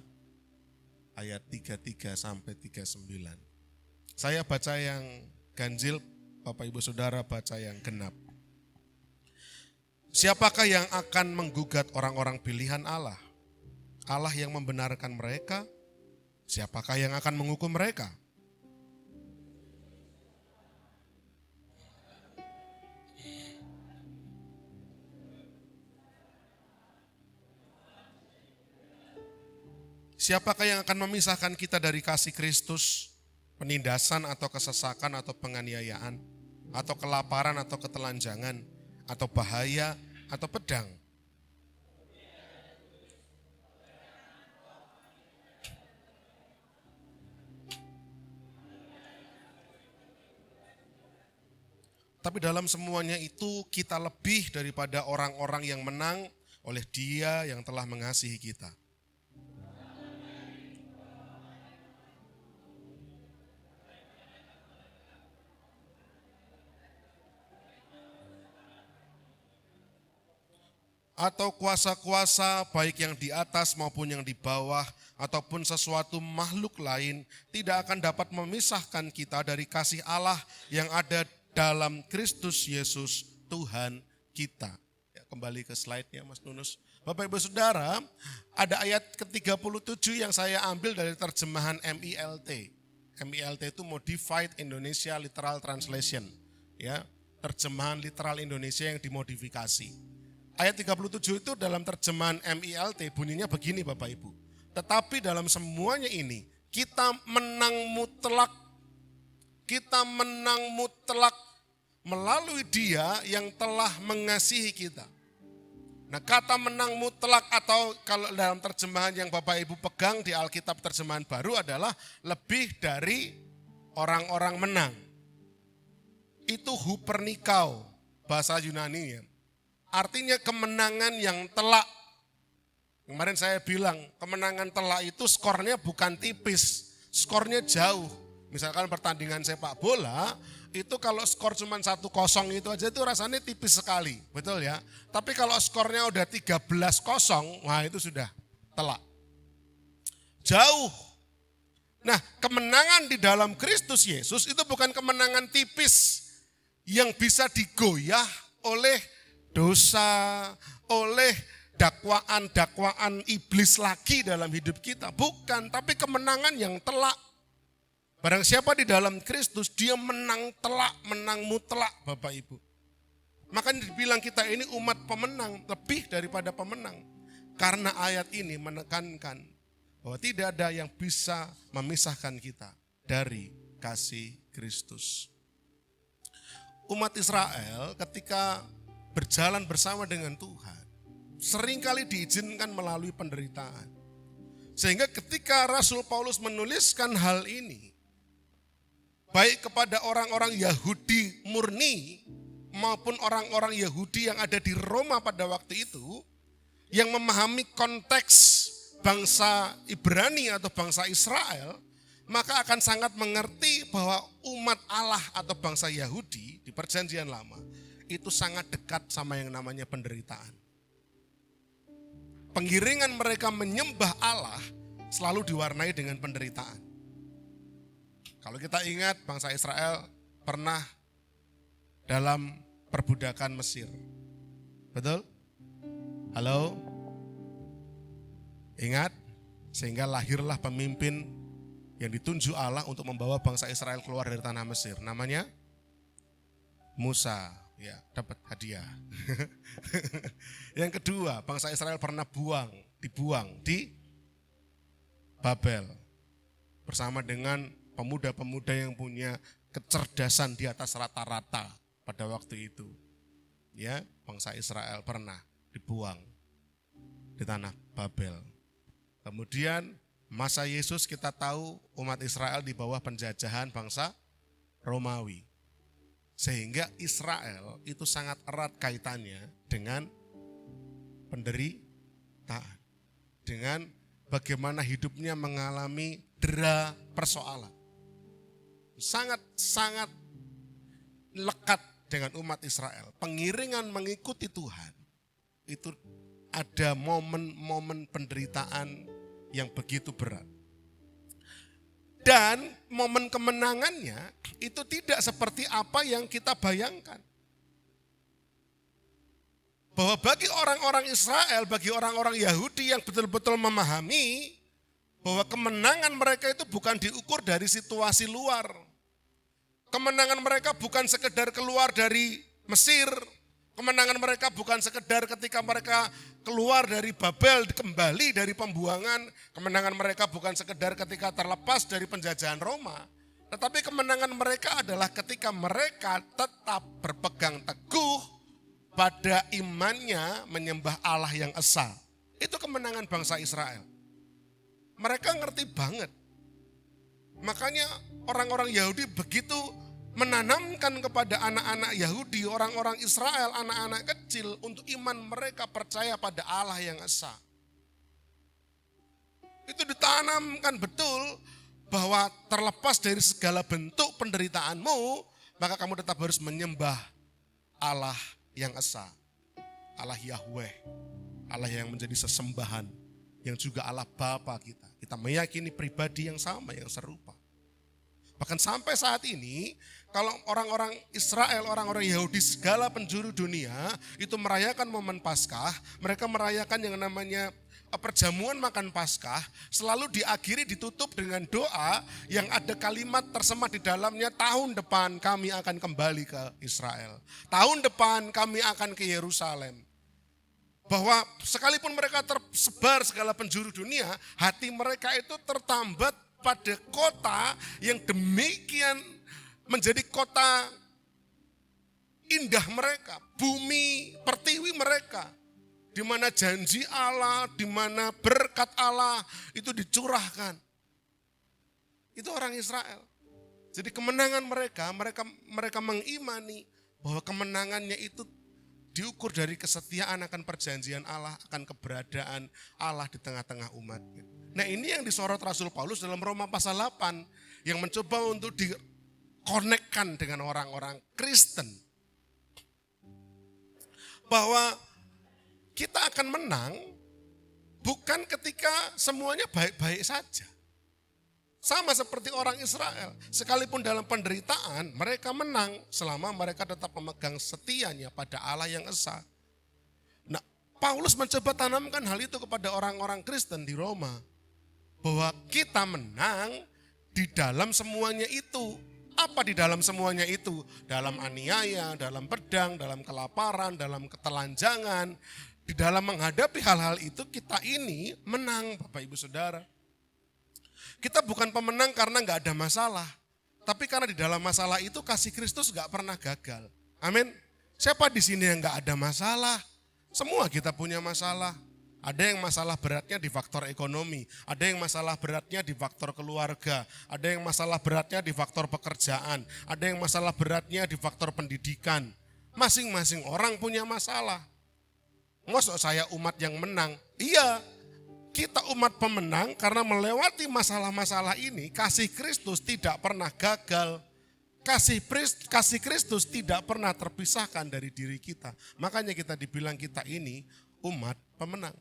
ayat 33 sampai 39. Saya baca yang ganjil, Bapak Ibu Saudara baca yang genap. Siapakah yang akan menggugat orang-orang pilihan Allah? Allah yang membenarkan mereka. Siapakah yang akan menghukum mereka? Siapakah yang akan memisahkan kita dari kasih Kristus? Penindasan atau kesesakan atau penganiayaan, atau kelaparan atau ketelanjangan, atau bahaya atau pedang. Tapi dalam semuanya itu kita lebih daripada orang-orang yang menang oleh Dia yang telah mengasihi kita. Atau kuasa-kuasa baik yang di atas maupun yang di bawah, ataupun sesuatu makhluk lain tidak akan dapat memisahkan kita dari kasih Allah yang ada dalam Kristus Yesus Tuhan kita. Ya, kembali ke slide-nya Mas Nunus. Bapak Ibu Saudara, ada ayat ke-37 yang saya ambil dari terjemahan MILT. MILT itu Modified Indonesia Literal Translation. Ya, terjemahan literal Indonesia yang dimodifikasi. Ayat 37 itu dalam terjemahan MILT bunyinya begini Bapak Ibu. Tetapi dalam semuanya ini kita menang mutlak. Kita menang mutlak melalui Dia yang telah mengasihi kita. Nah, kata menang mutlak atau kalau dalam terjemahan yang Bapak Ibu pegang di Alkitab terjemahan baru adalah lebih dari orang-orang menang. Itu hupernikao bahasa Yunani ya. Artinya kemenangan yang telak. Kemarin saya bilang kemenangan telak itu skornya bukan tipis, skornya jauh. Misalkan pertandingan sepak bola, itu kalau skor cuma 1-0 itu aja itu rasanya tipis sekali, betul ya. Tapi kalau skornya udah 13-0, wah itu sudah telak. Jauh. Nah, kemenangan di dalam Kristus Yesus itu bukan kemenangan tipis yang bisa digoyah oleh dosa, oleh dakwaan-dakwaan iblis lagi dalam hidup kita. Bukan, tapi kemenangan yang telak. Barang siapa di dalam Kristus, dia menang telak, menang mutlak Bapak Ibu. Makanya dibilang kita ini umat pemenang, lebih daripada pemenang. Karena ayat ini menekankan bahwa tidak ada yang bisa memisahkan kita dari kasih Kristus. Umat Israel ketika berjalan bersama dengan Tuhan, seringkali diizinkan melalui penderitaan. Sehingga ketika Rasul Paulus menuliskan hal ini, baik kepada orang-orang Yahudi murni maupun orang-orang Yahudi yang ada di Roma pada waktu itu, yang memahami konteks bangsa Ibrani atau bangsa Israel, maka akan sangat mengerti bahwa umat Allah atau bangsa Yahudi di Perjanjian Lama itu sangat dekat sama yang namanya penderitaan. Pengiringan mereka menyembah Allah selalu diwarnai dengan penderitaan. Kalau kita ingat bangsa Israel pernah dalam perbudakan Mesir. Betul? Halo? Ingat? Sehingga lahirlah pemimpin yang ditunjuk Allah untuk membawa bangsa Israel keluar dari tanah Mesir. Namanya Musa. Ya, dapat hadiah. Yang kedua, bangsa Israel pernah dibuang di Babel. Bersama dengan pemuda-pemuda yang punya kecerdasan di atas rata-rata pada waktu itu. Ya, bangsa Israel pernah dibuang di tanah Babel. Kemudian masa Yesus kita tahu umat Israel di bawah penjajahan bangsa Romawi. Sehingga Israel itu sangat erat kaitannya dengan penderitaan. Dengan bagaimana hidupnya mengalami dera persoalan. Sangat-sangat lekat dengan umat Israel. Pengiringan mengikuti Tuhan. Itu ada momen-momen penderitaan yang begitu berat. Dan momen kemenangannya itu tidak seperti apa yang kita bayangkan. Bahwa bagi orang-orang Israel, bagi orang-orang Yahudi yang betul-betul memahami bahwa kemenangan mereka itu bukan diukur dari situasi luar. Kemenangan mereka bukan sekedar keluar dari Mesir. Kemenangan mereka bukan sekedar ketika mereka keluar dari Babel, kembali dari pembuangan. Kemenangan mereka bukan sekedar ketika terlepas dari penjajahan Roma. Tetapi kemenangan mereka adalah ketika mereka tetap berpegang teguh pada imannya menyembah Allah yang esa. Itu kemenangan bangsa Israel. Mereka ngerti banget. Makanya orang-orang Yahudi begitu menanamkan kepada anak-anak Yahudi, orang-orang Israel, anak-anak kecil untuk iman mereka percaya pada Allah yang esa. Itu ditanamkan betul bahwa terlepas dari segala bentuk penderitaanmu, maka kamu tetap harus menyembah Allah yang esa. Allah Yahweh, Allah yang menjadi sesembahan yang juga Allah Bapa kita. Kita meyakini pribadi yang sama, yang serupa. Bahkan sampai saat ini, kalau orang-orang Israel, orang-orang Yahudi, segala penjuru dunia itu merayakan momen Paskah, mereka merayakan yang namanya perjamuan makan Paskah, selalu diakhiri ditutup dengan doa yang ada kalimat tersemat di dalamnya, tahun depan kami akan kembali ke Israel. Tahun depan kami akan ke Yerusalem. Bahwa sekalipun mereka tersebar segala penjuru dunia, hati mereka itu tertambat pada kota yang demikian menjadi kota indah mereka, bumi pertiwi mereka, di mana janji Allah, di mana berkat Allah itu dicurahkan. Itu orang Israel. Jadi kemenangan mereka mengimani bahwa kemenangannya itu diukur dari kesetiaan akan perjanjian Allah, akan keberadaan Allah di tengah-tengah umatnya. Nah, ini yang disorot Rasul Paulus dalam Roma pasal 8 yang mencoba untuk dikonekkan dengan orang-orang Kristen. Bahwa kita akan menang bukan ketika semuanya baik-baik saja. Sama seperti orang Israel, sekalipun dalam penderitaan mereka menang selama mereka tetap memegang setianya pada Allah yang esa. Nah, Paulus mencoba tanamkan hal itu kepada orang-orang Kristen di Roma. Bahwa kita menang di dalam semuanya itu. Apa di dalam semuanya itu? Dalam aniaya, dalam pedang, dalam kelaparan, dalam ketelanjangan. Di dalam menghadapi hal-hal itu kita ini menang, Bapak Ibu Saudara. Kita bukan pemenang karena gak ada masalah. Tapi karena di dalam masalah itu kasih Kristus gak pernah gagal. Amin. Siapa di sini yang gak ada masalah? Semua kita punya masalah. Ada yang masalah beratnya di faktor ekonomi. Ada yang masalah beratnya di faktor keluarga. Ada yang masalah beratnya di faktor pekerjaan. Ada yang masalah beratnya di faktor pendidikan. Masing-masing orang punya masalah. Masa saya umat yang menang? Iya. Kita umat pemenang karena melewati masalah-masalah ini, kasih Kristus tidak pernah gagal. Kasih Kristus tidak pernah terpisahkan dari diri kita. Makanya kita dibilang kita ini umat pemenang.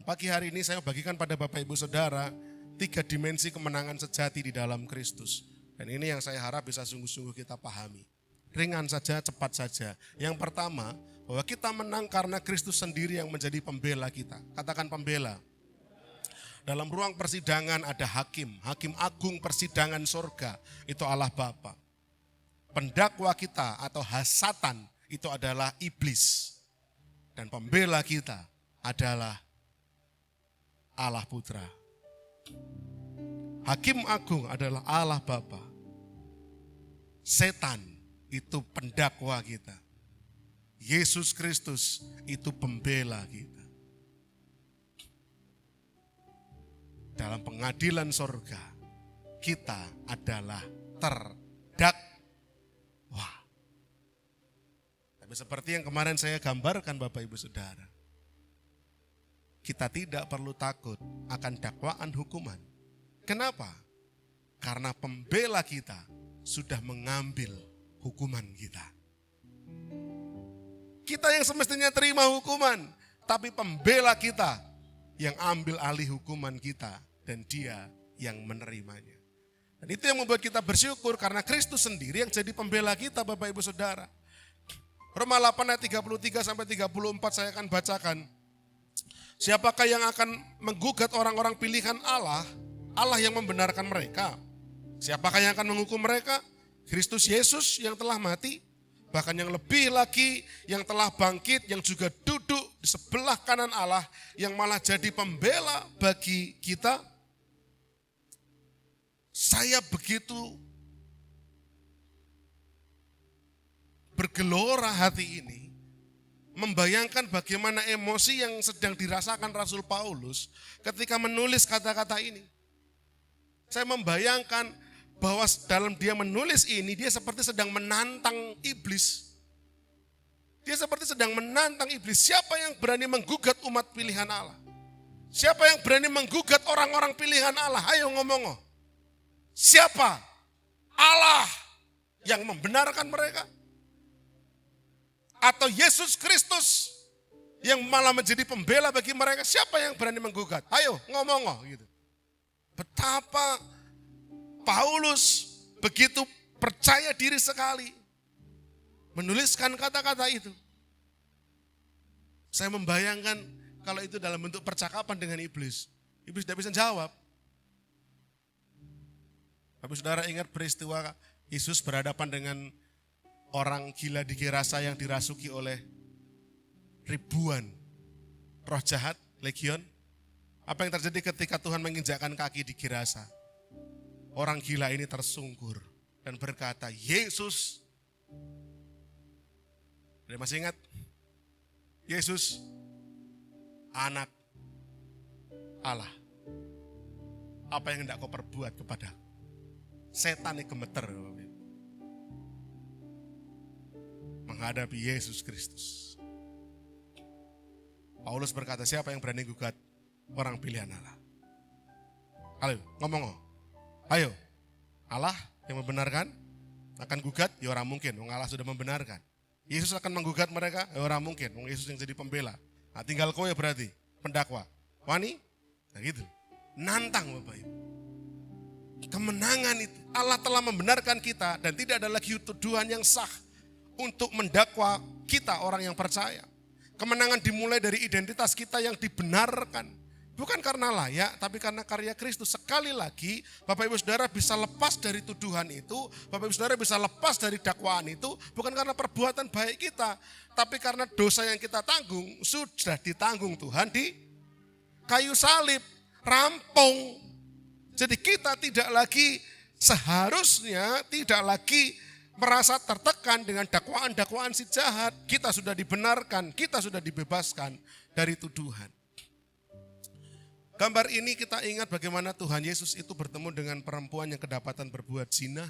Pagi hari ini saya bagikan pada Bapak Ibu Saudara 3 dimensi kemenangan sejati di dalam Kristus. Dan ini yang saya harap bisa sungguh-sungguh kita pahami. Ringan saja, cepat saja. Yang pertama, bahwa kita menang karena Kristus sendiri yang menjadi pembela kita. Katakan pembela. Dalam ruang persidangan ada hakim agung persidangan surga, itu Allah Bapa. Pendakwa kita atau hasatan itu adalah iblis. Dan pembela kita adalah Allah Putra. Hakim agung adalah Allah Bapa. Setan itu pendakwa kita. Yesus Kristus itu pembela kita. Dalam pengadilan sorga, kita adalah terdakwa. Tapi seperti yang kemarin saya gambarkan Bapak Ibu Saudara, kita tidak perlu takut akan dakwaan hukuman. Kenapa? Karena pembela kita sudah mengambil hukuman kita. Kita yang semestinya terima hukuman, tapi pembela kita yang ambil alih hukuman kita dan dia yang menerimanya. Dan itu yang membuat kita bersyukur karena Kristus sendiri yang jadi pembela kita Bapak Ibu Saudara. Roma 8 ayat 33 sampai 34 saya akan bacakan. Siapakah yang akan menggugat orang-orang pilihan Allah? Allah yang membenarkan mereka. Siapakah yang akan menghukum mereka? Kristus Yesus yang telah mati. Bahkan yang lebih lagi yang telah bangkit, yang juga duduk di sebelah kanan Allah, yang malah jadi pembela bagi kita. Saya begitu bergelora hati ini, membayangkan bagaimana emosi yang sedang dirasakan Rasul Paulus ketika menulis kata-kata ini. Saya membayangkan bahwa dalam dia menulis ini, dia seperti sedang menantang iblis. Dia seperti sedang menantang iblis. Siapa yang berani menggugat umat pilihan Allah? Siapa yang berani menggugat orang-orang pilihan Allah? Ayo ngomong. Siapa? Allah yang membenarkan mereka? Atau Yesus Kristus Yang malah menjadi pembela bagi mereka, siapa yang berani menggugat? Ayo ngomong gitu. Betapa Paulus begitu percaya diri sekali menuliskan kata-kata itu. Saya membayangkan kalau itu dalam bentuk percakapan dengan iblis. Iblis tidak bisa jawab. Tapi saudara ingat peristiwa Yesus berhadapan dengan orang gila di Gerasa yang dirasuki oleh ribuan roh jahat, legion. Apa yang terjadi ketika Tuhan menginjakkan kaki di Gerasa? Orang gila ini tersungkur dan berkata, Yesus. Ada masih ingat? Yesus, anak Allah. Apa yang hendak kau perbuat kepada setan yang gemeter menghadapi Yesus Kristus. Paulus berkata, siapa yang berani gugat orang pilihan Allah? Ayo, ngomong. Ayo, Allah yang membenarkan akan gugat, ya orang mungkin, Allah sudah membenarkan. Yesus akan menggugat mereka, ya orang mungkin, Yesus yang jadi pembela. Nah, tinggal kau ya berarti, pendakwa. Wani? Nah gitu, nantang Bapak Ibu. Kemenangan itu, Allah telah membenarkan kita dan tidak ada lagi tuduhan yang sah untuk mendakwa kita orang yang percaya. Kemenangan dimulai dari identitas kita yang dibenarkan. Bukan karena layak, tapi karena karya Kristus. Sekali lagi, Bapak Ibu Saudara bisa lepas dari tuduhan itu, Bapak Ibu Saudara bisa lepas dari dakwaan itu, bukan karena perbuatan baik kita, tapi karena dosa yang kita tanggung, sudah ditanggung Tuhan di kayu salib, rampung. Jadi kita tidak lagi seharusnya, tidak lagi merasa tertekan dengan dakwaan-dakwaan si jahat. Kita sudah dibenarkan, kita sudah dibebaskan dari tuduhan. Gambar ini kita ingat bagaimana Tuhan Yesus itu bertemu dengan perempuan yang kedapatan berbuat zina.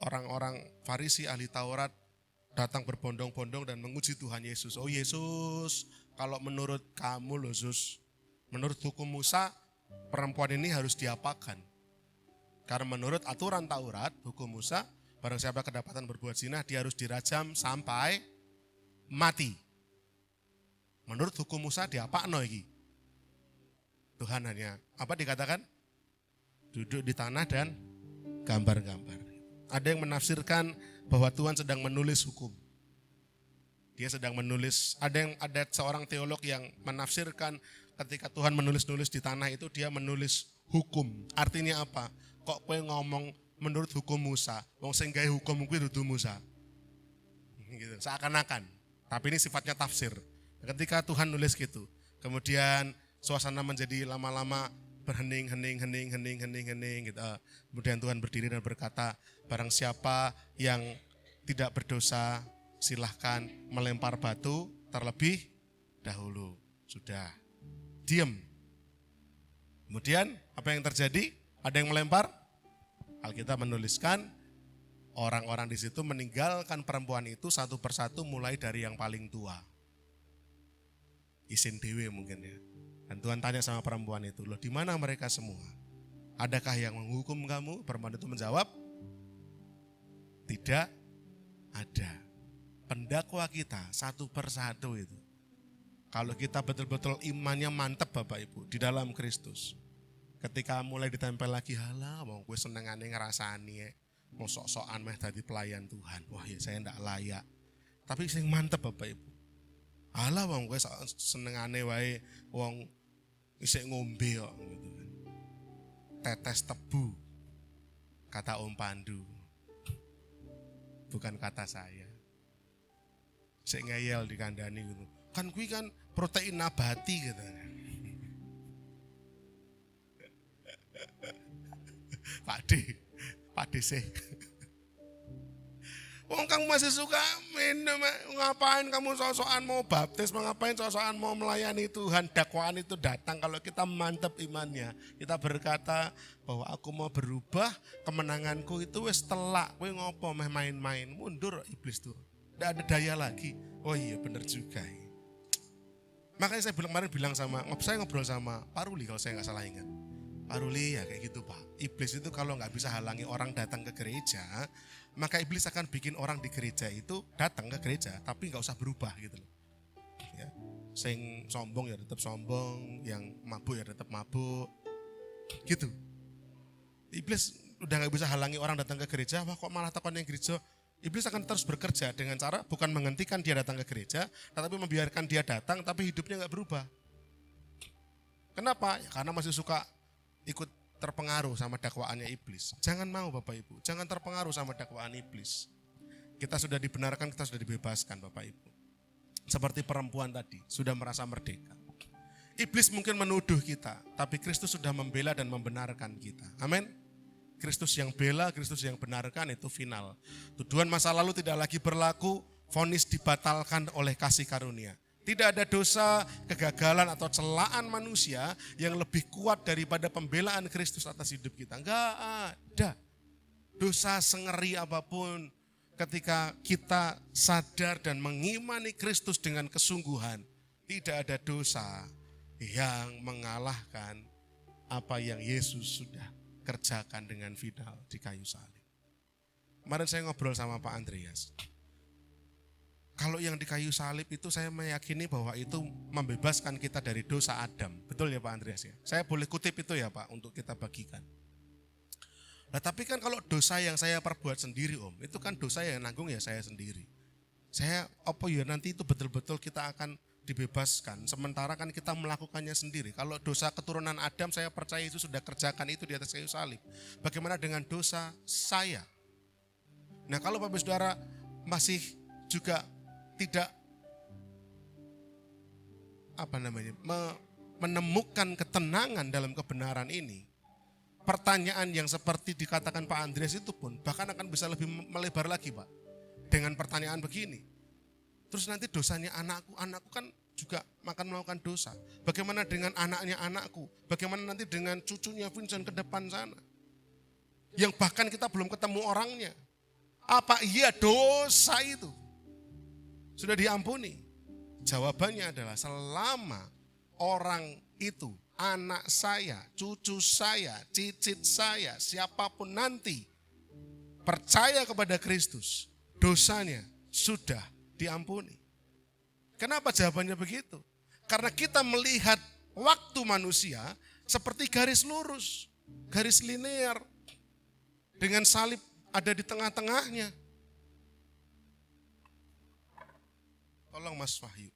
Orang-orang Farisi, ahli Taurat datang berbondong-bondong dan menguji Tuhan Yesus. Oh Yesus, kalau menurut kamu loh Yesus, menurut hukum Musa, perempuan ini harus diapakan? Karena menurut aturan Taurat, hukum Musa, barang siapa kedapatan berbuat zina, dia harus dirajam sampai mati. Menurut hukum Musa, diapakno iki? Tuhan hanya, apa dikatakan? Duduk di tanah dan gambar-gambar. Ada yang menafsirkan bahwa Tuhan sedang menulis hukum. Dia sedang menulis, ada seorang teolog yang menafsirkan ketika Tuhan menulis-nulis di tanah itu, dia menulis hukum. Artinya apa? Kok kowe ngomong menurut hukum Musa, wong sing gawe hukum kuwi dudu Musa. Gitu, seakan-akan. Tapi ini sifatnya tafsir. Ketika Tuhan nulis gitu, kemudian suasana menjadi lama-lama berhening gitu. Kemudian Tuhan berdiri dan berkata, barang siapa yang tidak berdosa, silahkan melempar batu terlebih dahulu. Sudah, diam. Kemudian apa yang terjadi? Ada yang melempar, Alkitab menuliskan orang-orang di situ meninggalkan perempuan itu satu persatu mulai dari yang paling tua. Isin dewe mungkin ya. Dan Tuhan tanya sama perempuan itu, loh di mana mereka semua? Adakah yang menghukum kamu? Perempuan itu menjawab, tidak ada. Pendakwa kita satu persatu itu. Kalau kita betul-betul imannya mantap Bapak Ibu di dalam Kristus. Ketika mulai ditempel lagi, halah mau gue senengane ngerasani ya. Mau sok-sokan meh dadi pelayan Tuhan. Wah ya saya enggak layak. Tapi sing mantep Bapak Ibu. Halah wong gue senengane wae wong isih ngombe kok gitu kan. Tetes tebu. Kata Om Pandu. Bukan kata saya. Sik ngeyel dikandani gitu. Kan kuwi kan protein nabati gitu. Pak D sih. Wong kamu masih suka ngapain kamu sok-sokan mau baptis, ngapain sok-sokan mau melayani Tuhan. Dakwaan itu datang kalau kita mantap imannya. Kita berkata bahwa aku mau berubah, kemenanganku itu wis telak. Kowe ngopo meh main-main, mundur iblis tuh. Tidak ada daya lagi. Oh iya benar juga. Makanya saya kemarin bilang saya ngobrol sama Pak Ruli kalau saya nggak salah ingat. Pak Ruli ya kayak gitu Pak. Iblis itu kalau nggak bisa halangi orang datang ke gereja, maka iblis akan bikin orang di gereja itu datang ke gereja, tapi nggak usah berubah gitu loh. Sing sombong ya tetap sombong, yang mabuk ya tetap mabuk. Gitu. Iblis udah gak bisa halangi orang datang ke gereja, wah kok malah takon yang gereja. Iblis akan terus bekerja dengan cara bukan menghentikan dia datang ke gereja, tetapi membiarkan dia datang tapi hidupnya gak berubah. Kenapa? Ya, karena masih suka ikut terpengaruh sama dakwaannya iblis. Jangan mau Bapak Ibu, jangan terpengaruh sama dakwaan iblis. Kita sudah dibenarkan, kita sudah dibebaskan Bapak Ibu. Seperti perempuan tadi, sudah merasa merdeka. Iblis mungkin menuduh kita, tapi Kristus sudah membela dan membenarkan kita. Amin. Kristus yang bela, Kristus yang benarkan itu final. Tuduhan masa lalu tidak lagi berlaku, vonis dibatalkan oleh kasih karunia. Tidak ada dosa, kegagalan atau celaan manusia yang lebih kuat daripada pembelaan Kristus atas hidup kita. Enggak ada. Dosa sengeri apapun, ketika kita sadar dan mengimani Kristus dengan kesungguhan, tidak ada dosa yang mengalahkan apa yang Yesus sudah kerjakan dengan final di kayu salib. Kemarin saya ngobrol sama Pak Andreas. Kalau yang di kayu salib itu saya meyakini bahwa itu membebaskan kita dari dosa Adam. Betul ya Pak Andreas ya? Saya boleh kutip itu ya Pak untuk kita bagikan. Nah tapi kan kalau dosa yang saya perbuat sendiri Om, itu kan dosa yang nanggung ya saya sendiri. Saya apa ya nanti itu betul-betul kita akan dibebaskan, sementara kan kita melakukannya sendiri. Kalau dosa keturunan Adam saya percaya itu sudah kerjakan itu di atas kayu salib. Bagaimana dengan dosa saya? Nah kalau Bapak Saudara masih juga tidak menemukan ketenangan dalam kebenaran ini, pertanyaan yang seperti dikatakan Pak Andreas itu pun bahkan akan bisa lebih melebar lagi Pak. Dengan pertanyaan begini, terus nanti dosanya anakku kan juga akan melakukan dosa. Bagaimana dengan anaknya anakku? Bagaimana nanti dengan cucunya Vincent ke depan sana? Yang bahkan kita belum ketemu orangnya. Apa iya dosa itu sudah diampuni? Jawabannya adalah selama orang itu, anak saya, cucu saya, cicit saya, siapapun nanti percaya kepada Kristus, dosanya sudah diampuni. Kenapa jawabannya begitu? Karena kita melihat waktu manusia seperti garis lurus, garis linear, dengan salib ada di tengah-tengahnya. Tolong Mas Wahyu.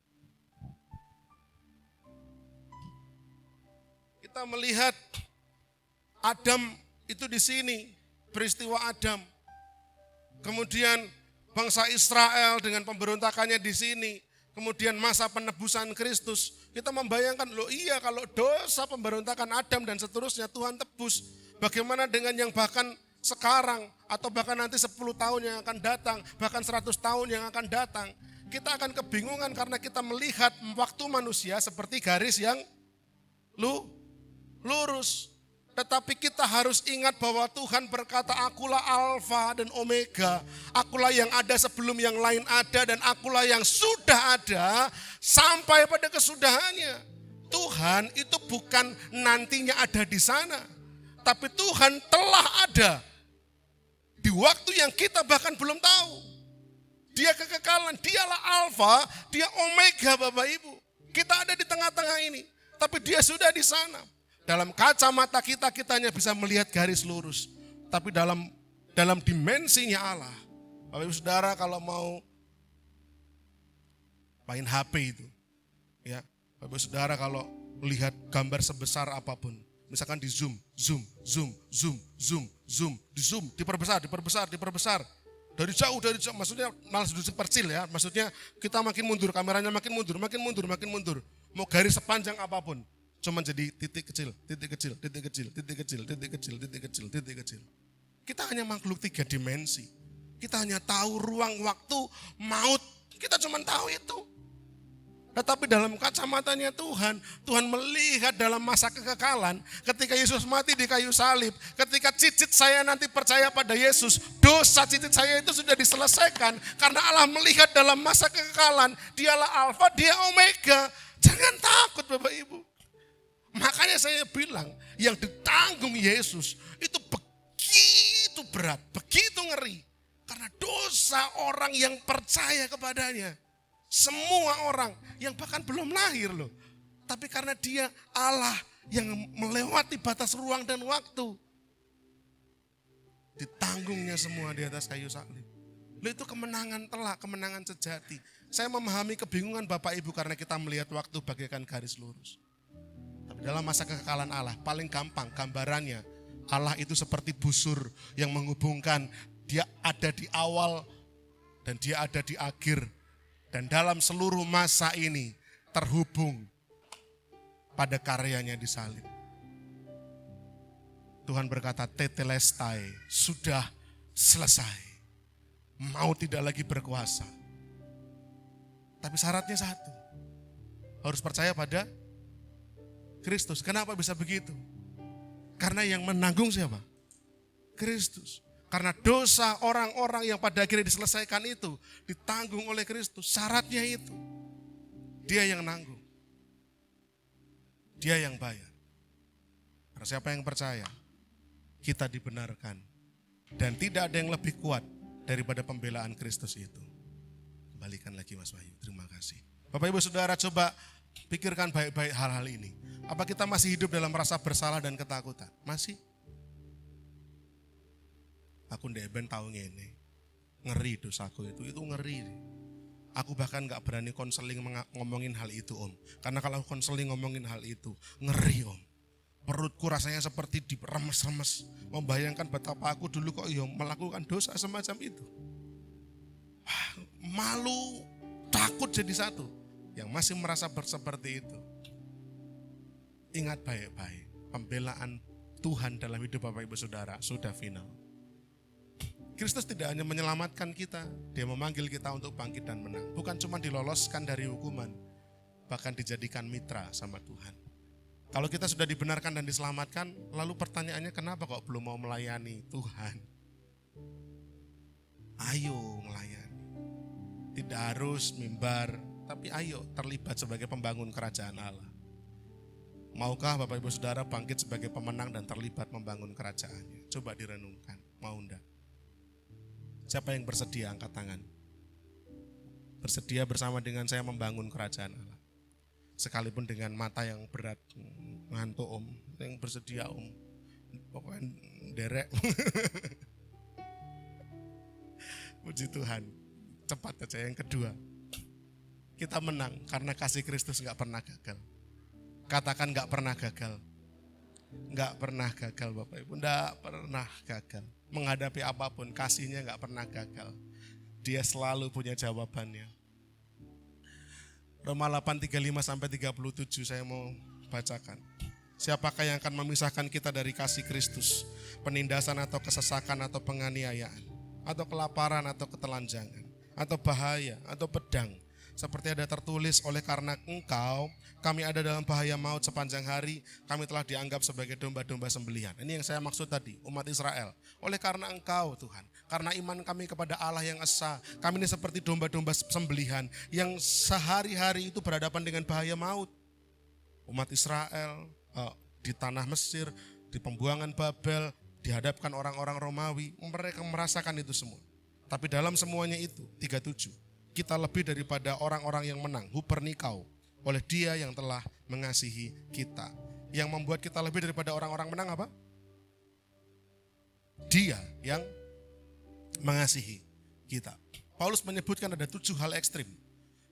Kita melihat Adam itu di sini, peristiwa Adam. Kemudian bangsa Israel dengan pemberontakannya di sini. Kemudian masa penebusan Kristus. Kita membayangkan, loh iya kalau dosa pemberontakan Adam dan seterusnya Tuhan tebus. Bagaimana dengan yang bahkan sekarang atau bahkan nanti 10 tahun yang akan datang, bahkan 100 tahun yang akan datang. Kita akan kebingungan karena kita melihat waktu manusia seperti garis yang lurus. Tetapi kita harus ingat bahwa Tuhan berkata, akulah Alfa dan Omega. Akulah yang ada sebelum yang lain ada dan akulah yang sudah ada sampai pada kesudahannya. Tuhan itu bukan nantinya ada di sana. Tapi Tuhan telah ada di waktu yang kita bahkan belum tahu. Dia kekekalan, dialah Alfa, dia Omega Bapak Ibu. Kita ada di tengah-tengah ini, tapi dia sudah di sana. Dalam kacamata kita hanya bisa melihat garis lurus. Tapi dalam dimensinya Allah. Bapak Ibu Saudara kalau mau main HP itu, ya, Bapak Ibu Saudara kalau melihat gambar sebesar apapun, misalkan di zoom, di zoom, diperbesar. Dari jauh, maksudnya malah sudah percil ya, maksudnya kita makin mundur, kameranya makin mundur. Mau garis sepanjang apapun, cuma jadi titik kecil. Kita hanya makhluk 3 dimensi. Kita hanya tahu ruang, waktu, maut. Kita cuma tahu itu. Tetapi dalam kacamatanya Tuhan melihat dalam masa kekekalan, ketika Yesus mati di kayu salib, ketika cicit saya nanti percaya pada Yesus, dosa cicit saya itu sudah diselesaikan, karena Allah melihat dalam masa kekekalan, dialah Alfa, dia Omega. Jangan takut Bapak Ibu. Makanya saya bilang, yang ditanggung Yesus itu begitu berat, begitu ngeri. Karena dosa orang yang percaya kepadanya Semua orang yang bahkan belum lahir loh. Tapi karena dia Allah yang melewati batas ruang dan waktu. Ditanggungnya semua di atas kayu salib. Loh, itu kemenangan telak, kemenangan sejati. Saya memahami kebingungan Bapak Ibu karena kita melihat waktu bagaikan garis lurus. Tapi dalam masa kekekalan Allah, paling gampang gambarannya, Allah itu seperti busur yang menghubungkan, dia ada di awal dan dia ada di akhir. Dan dalam seluruh masa ini terhubung pada karyanya di salib. Tuhan berkata, tetelestai, sudah selesai. Mau tidak lagi berkuasa. Tapi syaratnya satu, harus percaya pada Kristus. Kenapa bisa begitu? Karena yang menanggung siapa? Kristus. Karena dosa orang-orang yang pada akhirnya diselesaikan itu ditanggung oleh Kristus. Syaratnya itu. Dia yang nanggung. Dia yang bayar. Karena siapa yang percaya, kita dibenarkan. Dan tidak ada yang lebih kuat daripada pembelaan Kristus itu. Kembalikan lagi Mas Wahyu, terima kasih. Bapak Ibu Saudara, coba pikirkan baik-baik hal-hal ini. Apa kita masih hidup dalam rasa bersalah dan ketakutan? Masih? Aku ndek ben tahu ngene. Ngeri dosaku itu ngeri. Aku bahkan gak berani konseling ngomongin hal itu Om. Karena kalau konseling ngomongin hal itu, ngeri Om. Perutku rasanya seperti diremes-remes. Membayangkan betapa aku dulu kok melakukan dosa semacam itu. Wah, malu, takut jadi satu. Yang masih merasa seperti itu. Ingat baik-baik, pembelaan Tuhan dalam hidup Bapak Ibu Saudara sudah final. Kristus tidak hanya menyelamatkan kita, dia memanggil kita untuk bangkit dan menang. Bukan cuma diloloskan dari hukuman, bahkan dijadikan mitra sama Tuhan. Kalau kita sudah dibenarkan dan diselamatkan, lalu pertanyaannya kenapa kok belum mau melayani Tuhan? Ayo melayani. Tidak harus mimbar, tapi ayo terlibat sebagai pembangun kerajaan Allah. Maukah Bapak Ibu Saudara bangkit sebagai pemenang dan terlibat membangun kerajaannya? Coba direnungkan, mau enggak? Siapa yang bersedia angkat tangan? Bersedia bersama dengan saya membangun kerajaan Allah. Sekalipun dengan mata yang berat, ngantuk Om, yang bersedia Om. Pokoknya derek. Puji Tuhan, cepat aja yang kedua. Kita menang karena kasih Kristus gak pernah gagal. Katakan gak pernah gagal. Gak pernah gagal Bapak Ibu, gak pernah gagal. Menghadapi apapun, kasihnya gak pernah gagal. Dia selalu punya jawabannya. Roma 8:35-37 saya mau bacakan. Siapakah yang akan memisahkan kita dari kasih Kristus? Penindasan atau kesesakan atau penganiayaan? Atau kelaparan atau ketelanjangan? Atau bahaya atau pedang? Seperti ada tertulis, oleh karena engkau, kami ada dalam bahaya maut sepanjang hari, kami telah dianggap sebagai domba-domba sembelihan. Ini yang saya maksud tadi, umat Israel. Oleh karena engkau Tuhan, karena iman kami kepada Allah yang esa, kami ini seperti domba-domba sembelihan yang sehari-hari itu berhadapan dengan bahaya maut. Umat Israel di tanah Mesir, di pembuangan Babel, dihadapkan orang-orang Romawi, mereka merasakan itu semua. Tapi dalam semuanya itu, 37, kita lebih daripada orang-orang yang menang, hupernikau, oleh Dia yang telah mengasihi kita. Yang membuat kita lebih daripada orang-orang menang apa? Dia yang mengasihi kita. Paulus menyebutkan ada 7 hal ekstrim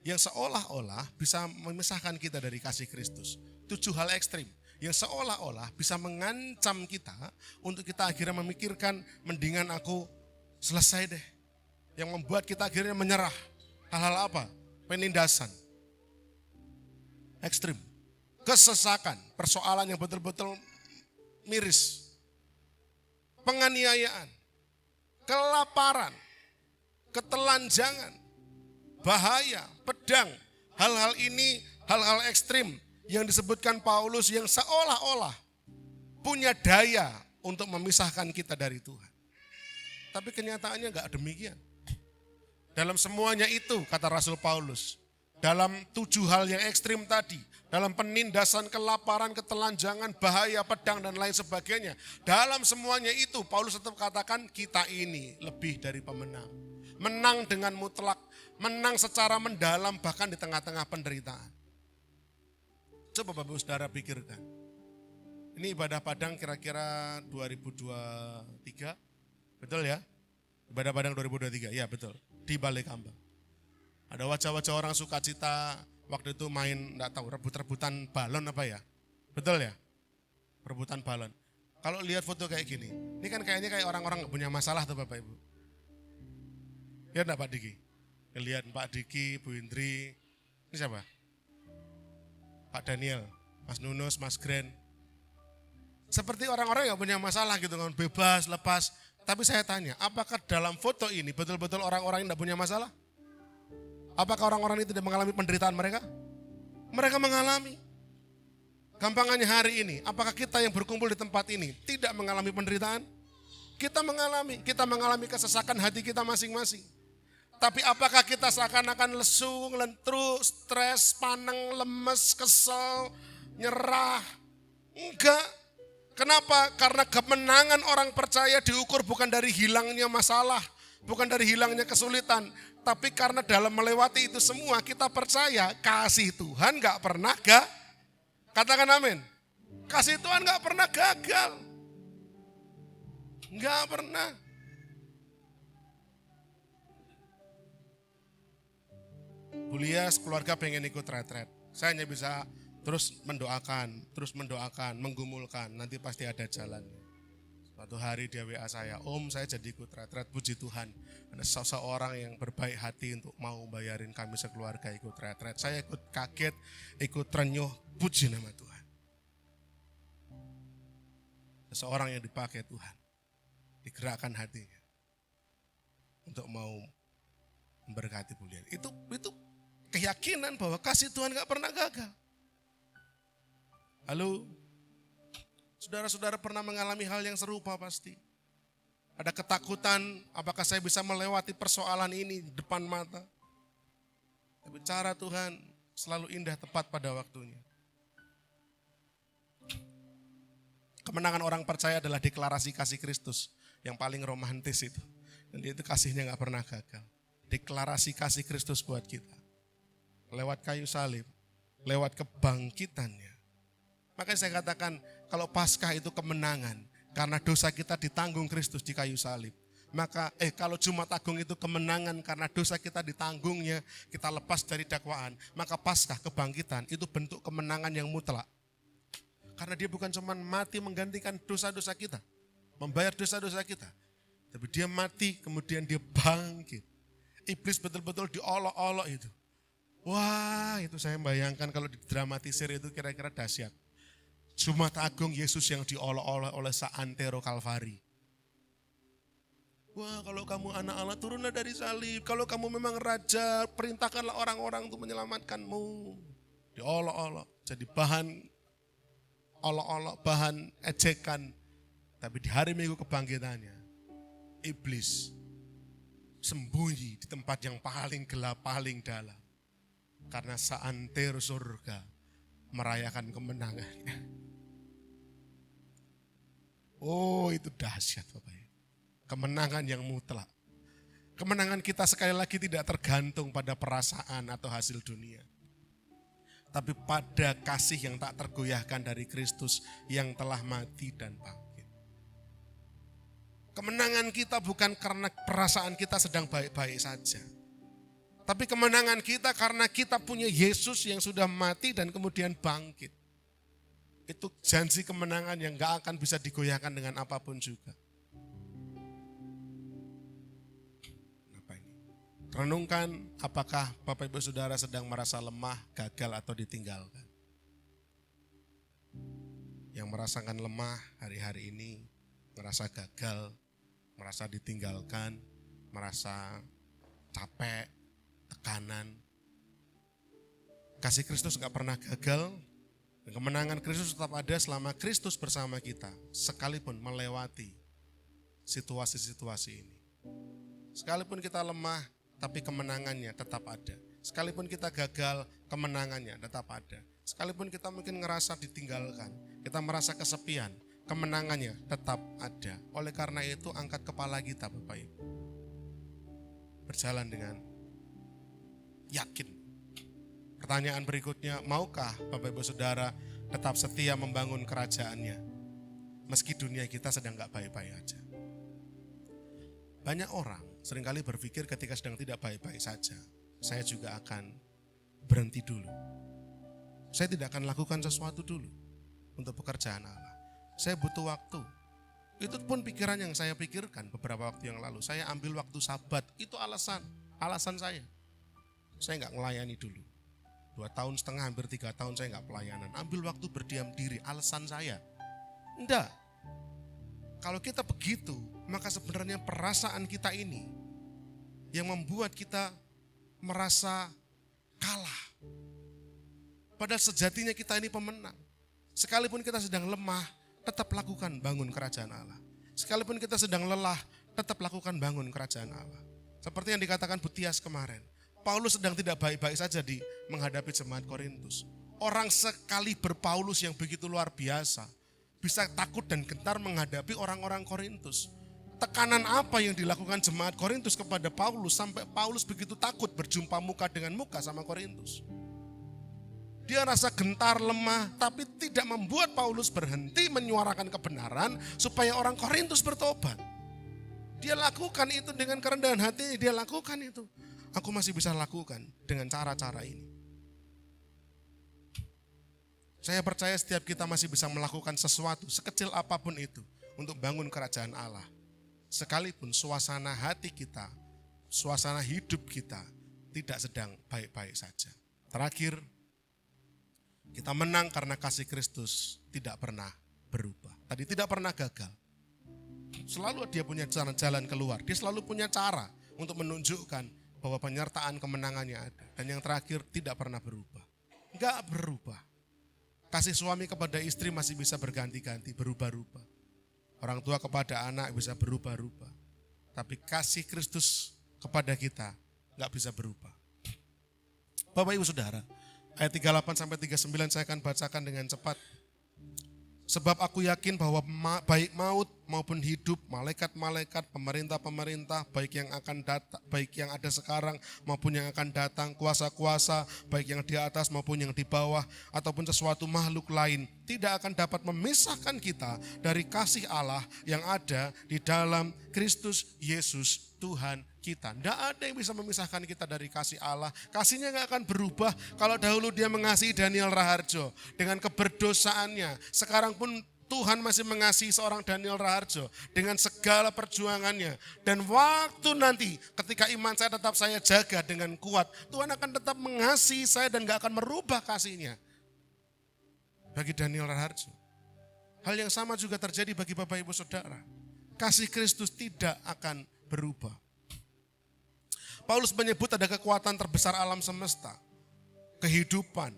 yang seolah-olah bisa memisahkan kita dari kasih Kristus. 7 hal ekstrim yang seolah-olah bisa mengancam kita untuk kita akhirnya memikirkan mendingan aku selesai deh. Yang membuat kita akhirnya menyerah. Hal-hal apa? Penindasan. Ekstrim. Kesesakan. Persoalan yang betul-betul miris. Penganiayaan. Kelaparan. Ketelanjangan. Bahaya. Pedang. Hal-hal ini, hal-hal ekstrim yang disebutkan Paulus yang seolah-olah punya daya untuk memisahkan kita dari Tuhan. Tapi kenyataannya enggak demikian. Dalam semuanya itu, kata Rasul Paulus, dalam 7 hal yang ekstrim tadi, dalam penindasan, kelaparan, ketelanjangan, bahaya, pedang, dan lain sebagainya, dalam semuanya itu, Paulus tetap katakan kita ini lebih dari pemenang. menang dengan mutlak, menang secara mendalam bahkan di tengah-tengah penderitaan. Coba Bapak Saudara pikirkan. Ini ibadah Padang kira-kira 2023, betul ya? Ibadah Padang 2023, ya betul, di Balai Kambang. Ada wajah-wajah orang sukacita, waktu itu main, enggak tahu, rebut-rebutan balon apa ya? Betul ya? Rebutan balon. Kalau lihat foto kayak gini, ini kan kayaknya kayak orang-orang gak punya masalah tuh Bapak Ibu. Ya enggak Pak Diki? Lihat Pak Diki, Bu Indri, ini siapa? Pak Daniel, Mas Nunus, Mas Gren. Seperti orang-orang gak punya masalah gitu kan, bebas, lepas. Tapi saya tanya, apakah dalam foto ini betul-betul orang-orang yang gak punya masalah? Apakah orang-orang itu tidak mengalami penderitaan mereka? Mereka mengalami. Gampangannya hari ini, apakah kita yang berkumpul di tempat ini tidak mengalami penderitaan? Kita mengalami kesesakan hati kita masing-masing. Tapi apakah kita seakan-akan lesu, lentru, stres, paneng, lemes, kesel, nyerah? Enggak. Kenapa? Karena kemenangan orang percaya diukur bukan dari hilangnya masalah, bukan dari hilangnya kesulitan, tapi karena dalam melewati itu semua kita percaya kasih Tuhan gak pernah katakan amin. Kasih Tuhan gak pernah gagal. Gak pernah. Bu Lia keluarga pengen ikut retret. Saya hanya bisa terus mendoakan, menggumulkan, nanti pasti ada jalannya. Suatu hari dia WA saya, Om saya jadi ikut retret, puji Tuhan. Ada seseorang yang berbaik hati untuk mau bayarin kami sekeluarga ikut retret. Saya ikut kaget, ikut terenyuh, puji nama Tuhan. Seseorang yang dipakai Tuhan, digerakkan hatinya untuk mau memberkati bulian. Itu keyakinan bahwa kasih Tuhan gak pernah gagal. Halo, saudara-saudara pernah mengalami hal yang serupa pasti. Ada ketakutan, apakah saya bisa melewati persoalan ini di depan mata. Tapi cara Tuhan selalu indah tepat pada waktunya. Kemenangan orang percaya adalah deklarasi kasih Kristus yang paling romantis itu. Dan dia itu kasihnya gak pernah gagal. Deklarasi kasih Kristus buat kita. Lewat kayu salib, lewat kebangkitannya. Makanya saya katakan kalau Paskah itu kemenangan karena dosa kita ditanggung Kristus di kayu salib. Maka kalau Jumat Agung itu kemenangan karena dosa kita ditanggungnya, kita lepas dari dakwaan. Maka Paskah kebangkitan itu bentuk kemenangan yang mutlak. Karena dia bukan cuma mati menggantikan dosa-dosa kita, membayar dosa-dosa kita. Tapi dia mati kemudian dia bangkit. Iblis betul-betul diolok-olok itu. Wah itu saya bayangkan kalau didramatisir itu kira-kira dahsyat. Jumat Agung Yesus yang diolok-olok oleh Saantero Kalvari. Wah kalau kamu anak Allah turunlah dari salib. Kalau kamu memang raja perintahkanlah orang-orang untuk menyelamatkanmu. Diolok-olok jadi bahan olok-olok, bahan ejekan. Tapi di hari Minggu kebangkitannya iblis sembunyi di tempat yang paling gelap, paling dalam. Karena Saantero surga merayakan kemenangannya. Oh itu dahsyat Bapak Ibu. Kemenangan yang mutlak. Kemenangan kita sekali lagi tidak tergantung pada perasaan atau hasil dunia. Tapi pada kasih yang tak tergoyahkan dari Kristus yang telah mati dan bangkit. Kemenangan kita bukan karena perasaan kita sedang baik-baik saja. Tapi kemenangan kita karena kita punya Yesus yang sudah mati dan kemudian bangkit. Itu janji kemenangan yang gak akan bisa digoyahkan dengan apapun juga. Apa ini? Renungkan apakah Bapak Ibu Saudara sedang merasa lemah, gagal atau ditinggalkan. Yang merasakan lemah hari-hari ini, merasa gagal, merasa ditinggalkan, merasa capek, tekanan. Kasih Kristus gak pernah gagal. Dan kemenangan Kristus tetap ada selama Kristus bersama kita. Sekalipun melewati situasi-situasi ini. Sekalipun kita lemah, tapi kemenangannya tetap ada. Sekalipun kita gagal, kemenangannya tetap ada. Sekalipun kita mungkin ngerasa ditinggalkan, kita merasa kesepian, kemenangannya tetap ada. Oleh karena itu angkat kepala kita Bapak Ibu. berjalan dengan yakin. Pertanyaan berikutnya, maukah Bapak Ibu Saudara tetap setia membangun kerajaannya meski dunia kita sedang gak baik-baik aja? Banyak orang seringkali berpikir ketika sedang tidak baik-baik saja, saya juga akan berhenti dulu. Saya tidak akan lakukan sesuatu dulu untuk pekerjaan Allah. Saya butuh waktu. Itu pun pikiran yang saya pikirkan beberapa waktu yang lalu. Saya ambil waktu sabat, itu alasan saya. Saya nggak melayani dulu. 2 tahun setengah, hampir 3 tahun saya nggak pelayanan. Ambil waktu berdiam diri, alasan saya. Enggak. Kalau kita begitu, maka sebenarnya perasaan kita ini yang membuat kita merasa kalah. Padahal sejatinya kita ini pemenang. Sekalipun kita sedang lemah, tetap lakukan bangun kerajaan Allah. Sekalipun kita sedang lelah, tetap lakukan bangun kerajaan Allah. Seperti yang dikatakan Butias kemarin. Paulus sedang tidak baik-baik saja di menghadapi jemaat Korintus. Orang sekaliber Paulus yang begitu luar biasa, bisa takut dan gentar menghadapi orang-orang Korintus. Tekanan apa yang dilakukan jemaat Korintus kepada Paulus sampai Paulus begitu takut berjumpa muka dengan muka sama Korintus. Dia rasa gentar, lemah, tapi tidak membuat Paulus berhenti menyuarakan kebenaran supaya orang Korintus bertobat. Dia lakukan itu dengan kerendahan hati, dia lakukan itu. Aku masih bisa lakukan dengan cara-cara ini. Saya percaya setiap kita masih bisa melakukan sesuatu, sekecil apapun itu, untuk bangun kerajaan Allah. Sekalipun suasana hati kita, suasana hidup kita tidak sedang baik-baik saja. Terakhir, kita menang karena kasih Kristus tidak pernah berubah. Tadi tidak pernah gagal. Selalu dia punya jalan keluar. Dia selalu punya cara untuk menunjukkan bahwa penyertaan kemenangannya ada. Dan yang terakhir, tidak pernah berubah. Enggak berubah. Kasih suami kepada istri masih bisa berganti-ganti, berubah-ubah. Orang tua kepada anak bisa berubah-ubah. Tapi kasih Kristus kepada kita enggak bisa berubah. Bapak Ibu Saudara, ayat 38 sampai 39 saya akan bacakan dengan cepat. Sebab aku yakin bahwa baik maut maupun hidup, malaikat-malaikat, pemerintah-pemerintah, baik yang akan datang, baik yang ada sekarang maupun yang akan datang, kuasa-kuasa, baik yang di atas maupun yang di bawah, ataupun sesuatu makhluk lain, tidak akan dapat memisahkan kita dari kasih Allah yang ada di dalam Kristus Yesus Tuhan kita. Tidak ada yang bisa memisahkan kita dari kasih Allah. Kasihnya gak akan berubah. Kalau dahulu dia mengasihi Daniel Raharjo dengan keberdosaannya, sekarang pun Tuhan masih mengasihi seorang Daniel Raharjo dengan segala perjuangannya. Dan waktu nanti ketika iman saya tetap saya jaga dengan kuat, Tuhan akan tetap mengasihi saya dan gak akan merubah kasihnya. Bagi Daniel Raharjo. Hal yang sama juga terjadi bagi Bapak Ibu Saudara. Kasih Kristus tidak akan berubah. Paulus menyebut ada kekuatan terbesar alam semesta. Kehidupan,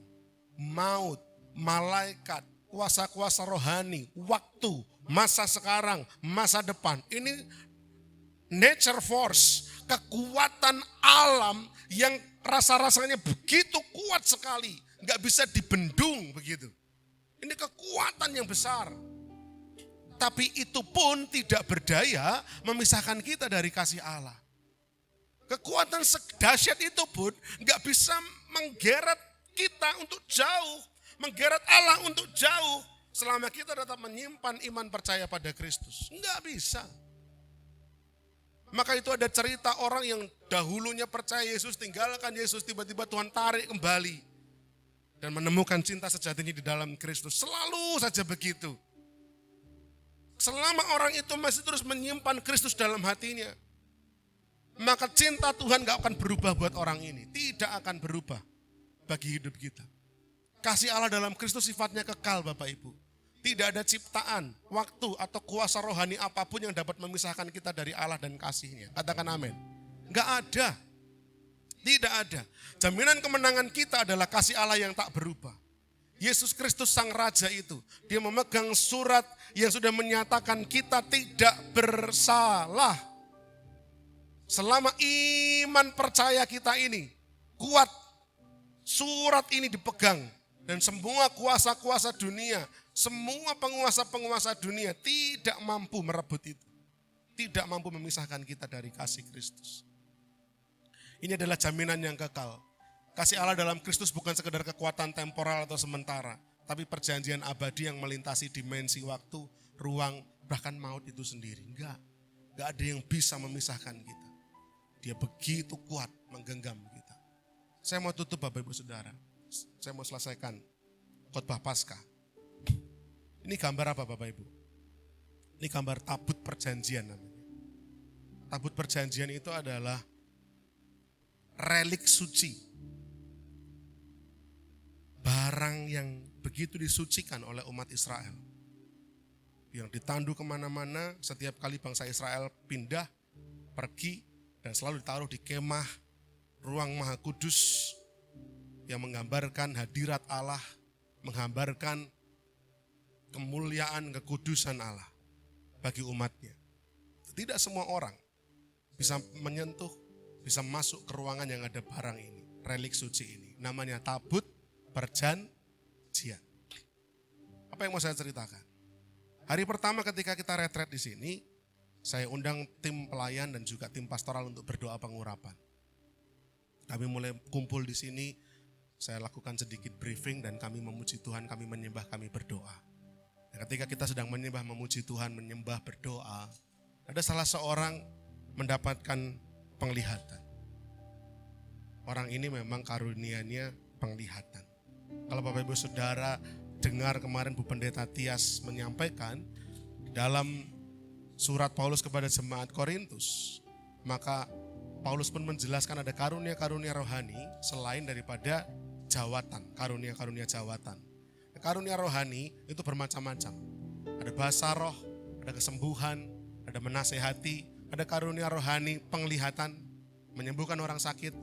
maut, malaikat, kuasa-kuasa rohani, waktu, masa sekarang, masa depan. Ini nature force, kekuatan alam yang rasa-rasanya begitu kuat sekali. Gak bisa dibendung begitu. Ini kekuatan yang besar. Tapi itu pun tidak berdaya memisahkan kita dari kasih Allah. Kekuatan sedahsyat itu pun gak bisa menggeret kita untuk jauh. Menggeret Allah untuk jauh selama kita tetap menyimpan iman percaya pada Kristus. Enggak bisa. Maka itu ada cerita orang yang dahulunya percaya Yesus, tinggalkan Yesus, tiba-tiba Tuhan tarik kembali. Dan menemukan cinta sejatinya di dalam Kristus. Selalu saja begitu. Selama orang itu masih terus menyimpan Kristus dalam hatinya, maka cinta Tuhan gak akan berubah buat orang ini. Tidak akan berubah bagi hidup kita. Kasih Allah dalam Kristus sifatnya kekal Bapak Ibu. Tidak ada ciptaan, waktu atau kuasa rohani apapun yang dapat memisahkan kita dari Allah dan kasihnya. Katakan amin. Gak ada. Tidak ada. Jaminan kemenangan kita adalah kasih Allah yang tak berubah. Yesus Kristus Sang Raja itu, dia memegang surat yang sudah menyatakan kita tidak bersalah. Selama iman percaya kita ini kuat, surat ini dipegang. Dan semua kuasa-kuasa dunia, semua penguasa-penguasa dunia tidak mampu merebut itu. Tidak mampu memisahkan kita dari kasih Kristus. Ini adalah jaminan yang kekal. Kasih Allah dalam Kristus bukan sekedar kekuatan temporal atau sementara, tapi perjanjian abadi yang melintasi dimensi waktu, ruang, bahkan maut itu sendiri. Enggak ada yang bisa memisahkan kita. Dia begitu kuat menggenggam kita. Saya mau tutup Bapak Ibu Saudara. Saya mau selesaikan khotbah Paskah. Ini gambar apa Bapak Ibu? Ini gambar tabut perjanjian namanya. Tabut perjanjian itu adalah relik suci. Barang yang begitu disucikan oleh umat Israel. Yang ditandu kemana-mana, setiap kali bangsa Israel pindah, pergi, dan selalu ditaruh di kemah, ruang maha kudus, yang menggambarkan hadirat Allah, menggambarkan kemuliaan, kekudusan Allah bagi umatnya. Tidak semua orang bisa menyentuh, bisa masuk ke ruangan yang ada barang ini, relik suci ini. Namanya tabut perjanjian. Apa yang mau saya ceritakan? Hari pertama ketika kita retret di sini, saya undang tim pelayan dan juga tim pastoral untuk berdoa pengurapan. Kami mulai kumpul di sini, saya lakukan sedikit briefing dan kami memuji Tuhan, kami menyembah, kami berdoa. Dan ketika kita sedang menyembah, memuji Tuhan, menyembah, berdoa, ada salah seorang mendapatkan penglihatan. Orang ini memang karunianya penglihatan. Kalau Bapak Ibu Saudara dengar kemarin Bu Pendeta Tias menyampaikan dalam surat Paulus kepada jemaat Korintus, maka Paulus pun menjelaskan ada karunia-karunia rohani selain daripada jawatan, karunia-karunia jawatan. Karunia rohani itu bermacam-macam. Ada bahasa roh, ada kesembuhan, ada menasehati, ada karunia rohani penglihatan, menyembuhkan orang sakit.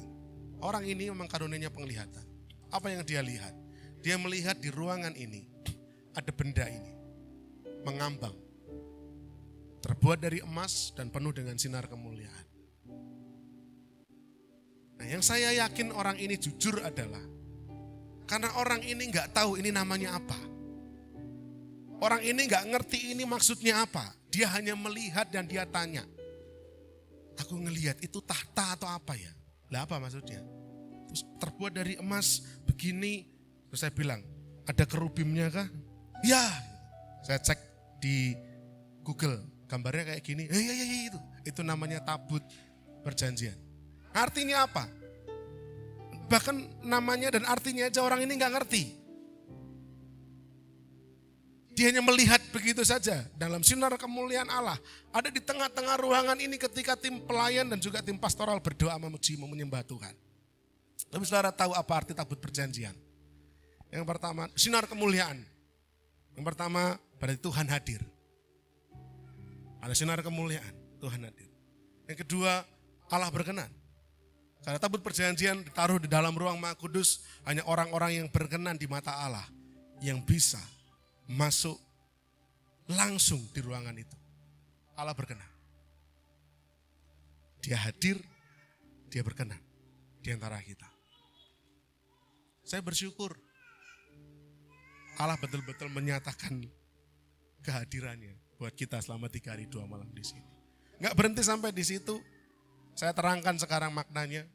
Orang ini memang karunianya penglihatan. Apa yang dia lihat? Dia melihat di ruangan ini ada benda ini mengambang, terbuat dari emas dan penuh dengan sinar kemuliaan. Nah, yang saya yakin orang ini jujur adalah karena orang ini nggak tahu ini namanya apa. Orang ini nggak ngerti ini maksudnya apa. Dia hanya melihat dan dia tanya. Aku ngelihat itu tahta atau apa ya? Lah apa maksudnya? Terus terbuat dari emas begini. Terus saya bilang, ada kerubimnya kah? Ya. Saya cek di Google, gambarnya kayak gini. Ya itu. Itu namanya tabut perjanjian. Artinya apa? Bahkan namanya dan artinya aja orang ini nggak ngerti. Dia hanya melihat begitu saja dalam sinar kemuliaan Allah. Ada di tengah-tengah ruangan ini ketika tim pelayan dan juga tim pastoral berdoa memuji, menyembah Tuhan. Tapi saudara tahu apa arti tabut perjanjian? Yang pertama, sinar kemuliaan. Yang pertama, berarti Tuhan hadir. Ada sinar kemuliaan, Tuhan hadir. Yang kedua, Allah berkenan. Karena tabut perjanjian ditaruh di dalam ruang Maha Kudus, hanya orang-orang yang berkenan di mata Allah yang bisa masuk langsung di ruangan itu. Allah berkenan. Dia hadir, dia berkenan di antara kita. Saya bersyukur Allah betul-betul menyatakan kehadirannya buat kita selama 3 hari 2 malam di sini. Nggak berhenti sampai di situ. Saya terangkan sekarang maknanya.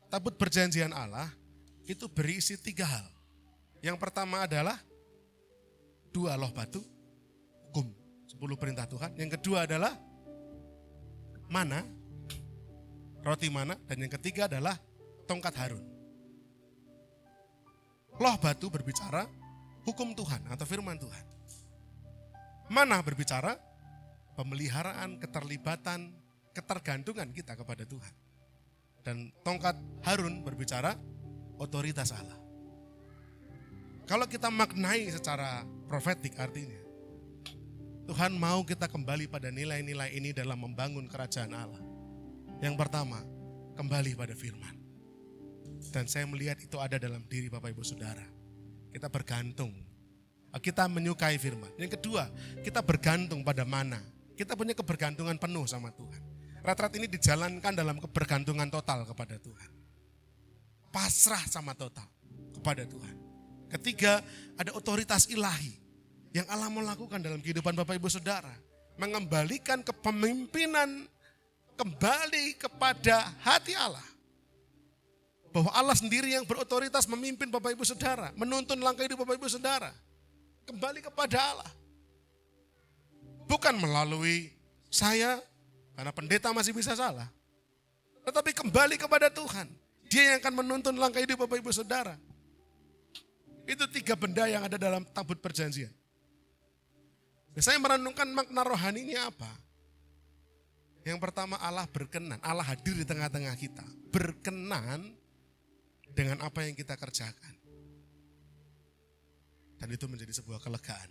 Tabut perjanjian Allah itu berisi 3 hal. Yang pertama adalah 2 loh batu, hukum, 10 perintah Tuhan. Yang kedua adalah mana, roti mana. Dan yang ketiga adalah tongkat Harun. Loh batu berbicara hukum Tuhan atau firman Tuhan. Mana berbicara pemeliharaan, keterlibatan, ketergantungan kita kepada Tuhan. Dan tongkat Harun berbicara otoritas Allah. Kalau kita maknai secara profetik artinya, Tuhan mau kita kembali pada nilai-nilai ini dalam membangun kerajaan Allah. Yang pertama, kembali pada firman. Dan saya melihat itu ada dalam diri Bapak Ibu Saudara. Kita bergantung. Kita menyukai firman. Yang kedua, kita bergantung pada mana. Kita punya kebergantungan penuh sama Tuhan. Retret ini dijalankan dalam kebergantungan total kepada Tuhan. Pasrah sama total kepada Tuhan. Ketiga, ada otoritas ilahi yang Allah mau lakukan dalam kehidupan Bapak Ibu Saudara. Mengembalikan kepemimpinan kembali kepada hati Allah. Bahwa Allah sendiri yang berotoritas memimpin Bapak Ibu Saudara, menuntun langkah hidup Bapak Ibu Saudara. Kembali kepada Allah. Bukan melalui saya, karena pendeta masih bisa salah. Tetapi kembali kepada Tuhan. Dia yang akan menuntun langkah hidup Bapak Ibu Saudara. Itu 3 benda yang ada dalam tabut perjanjian. Saya merenungkan makna rohaninya apa? Yang pertama, Allah berkenan, Allah hadir di tengah-tengah kita. Berkenan dengan apa yang kita kerjakan. Dan itu menjadi sebuah kelegaan.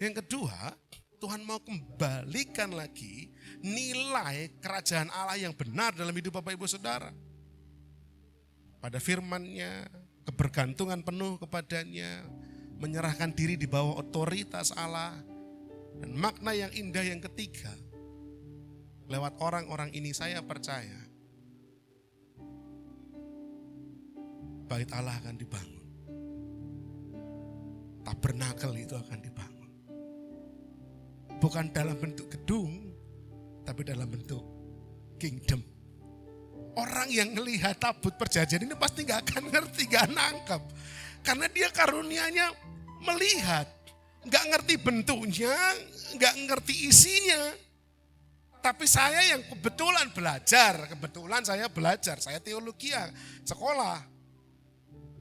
Yang kedua, Tuhan mau kembalikan lagi nilai kerajaan Allah yang benar dalam hidup Bapak Ibu Saudara. Pada firman-Nya, kebergantungan penuh kepadanya, menyerahkan diri di bawah otoritas Allah. Dan makna yang indah yang ketiga, lewat orang-orang ini saya percaya bait Allah akan dibangun. Tabernakel itu akan dibangun. Bukan dalam bentuk gedung, tapi dalam bentuk kingdom. Orang yang melihat tabut perjanjian ini pasti gak akan ngerti, gak nangkep. Karena dia karunianya melihat. Gak ngerti bentuknya, gak ngerti isinya. Tapi saya yang kebetulan saya belajar, saya teologi sekolah.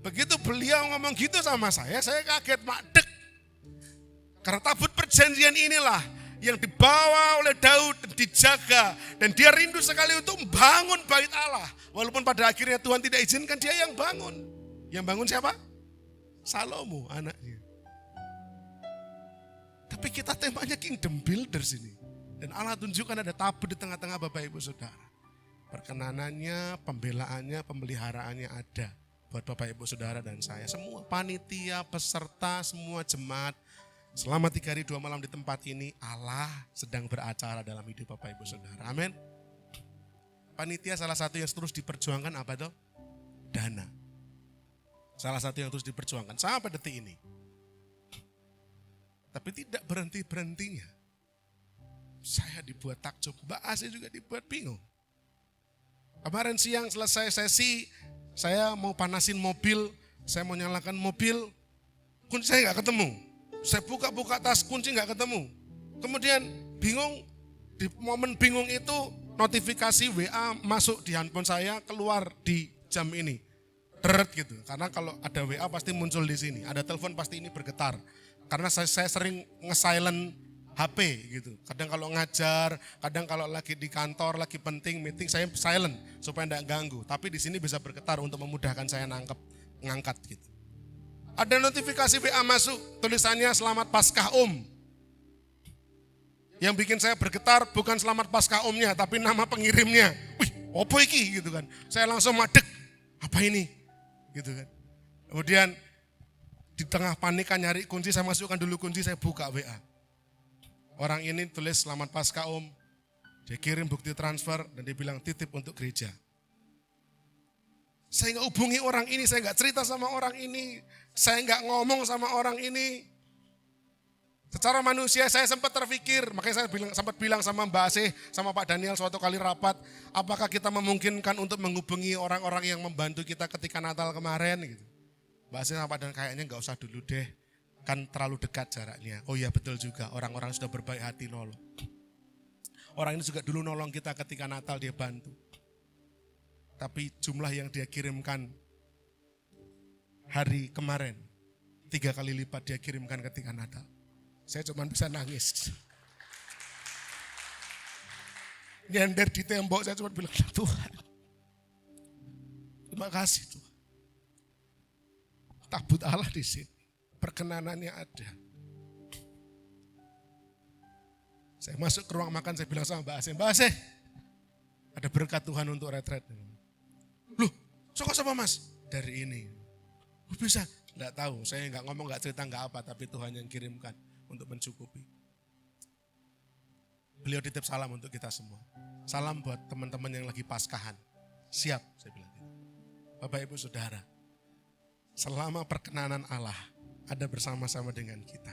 Begitu beliau ngomong gitu sama saya kaget madek. Karena tabut perjanjian inilah yang dibawa oleh Daud dan dijaga. Dan dia rindu sekali untuk membangun bait Allah. Walaupun pada akhirnya Tuhan tidak izinkan dia yang bangun. Yang bangun siapa? Salomo anaknya. Tapi kita temanya kingdom builders ini. Dan Allah tunjukkan ada tabut di tengah-tengah Bapak Ibu Saudara. Perkenanannya, pembelaannya, pemeliharaannya ada buat Bapak Ibu Saudara dan saya. Semua panitia, peserta, semua jemaat. Selama 3 hari 2 malam di tempat ini, Allah sedang beracara dalam hidup Bapak Ibu Saudara. Amin. Panitia salah satu yang terus diperjuangkan apa tuh? Dana. Salah satu yang terus diperjuangkan sampai detik ini. Tapi tidak berhenti-berhentinya. Saya dibuat takjub, Mbak Asih juga dibuat bingung. Kemarin siang selesai sesi, saya mau panasin mobil, saya mau nyalakan mobil, kunci saya gak ketemu. Saya buka-buka tas, kunci gak ketemu. Kemudian bingung, di momen bingung itu notifikasi WA masuk di handphone saya, keluar di jam ini. Deret gitu, karena kalau ada WA pasti muncul di sini, ada telepon pasti ini bergetar. Karena saya sering nge-silent HP gitu. Kadang kalau ngajar, kadang kalau lagi di kantor, lagi penting, meeting, saya silent supaya tidak ganggu. Tapi di sini bisa bergetar untuk memudahkan saya ngangkat gitu. Ada notifikasi WA masuk, tulisannya Selamat Paskah Om. Yang bikin saya bergetar bukan Selamat Paskah Omnya, tapi nama pengirimnya. Wih, apa iki gitu kan. Saya langsung madek, apa ini? Gitu kan. Kemudian di tengah panikan nyari kunci, saya masukkan dulu kunci, saya buka WA. Orang ini tulis Selamat Paskah Om, dia kirim bukti transfer dan dia bilang titip untuk gereja. Saya nggak hubungi orang ini, saya nggak cerita sama orang ini, saya nggak ngomong sama orang ini. Secara manusia saya sempat terpikir, makanya saya sempat bilang sama Mbak Asih, sama Pak Daniel suatu kali rapat, apakah kita memungkinkan untuk menghubungi orang-orang yang membantu kita ketika Natal kemarin gitu. Mbak Asih sama Pak Daniel kayaknya nggak usah dulu deh. Kan terlalu dekat jaraknya. Oh iya betul juga, orang-orang sudah berbaik hati nolong. Orang ini juga dulu nolong kita ketika Natal, dia bantu. Tapi jumlah yang dia kirimkan hari kemarin, 3 kali lipat dia kirimkan ketika Natal. Saya cuma bisa nangis. Nyender di tembok, saya cuma bilang, Tuhan, terima kasih Tuhan. Tabut Allah di sini. Perkenanannya ada. Saya masuk ke ruang makan, saya bilang sama Mbak Asih, ada berkat Tuhan untuk retret. Loh, suka sama Mas? Dari ini. Bisa? Enggak tahu, saya enggak ngomong, enggak cerita, enggak apa, tapi Tuhan yang kirimkan untuk mencukupi. Beliau titip salam untuk kita semua. Salam buat teman-teman yang lagi paskahan. Siap, saya bilang gitu. Bapak Ibu Saudara, selama perkenanan Allah ada bersama-sama dengan kita.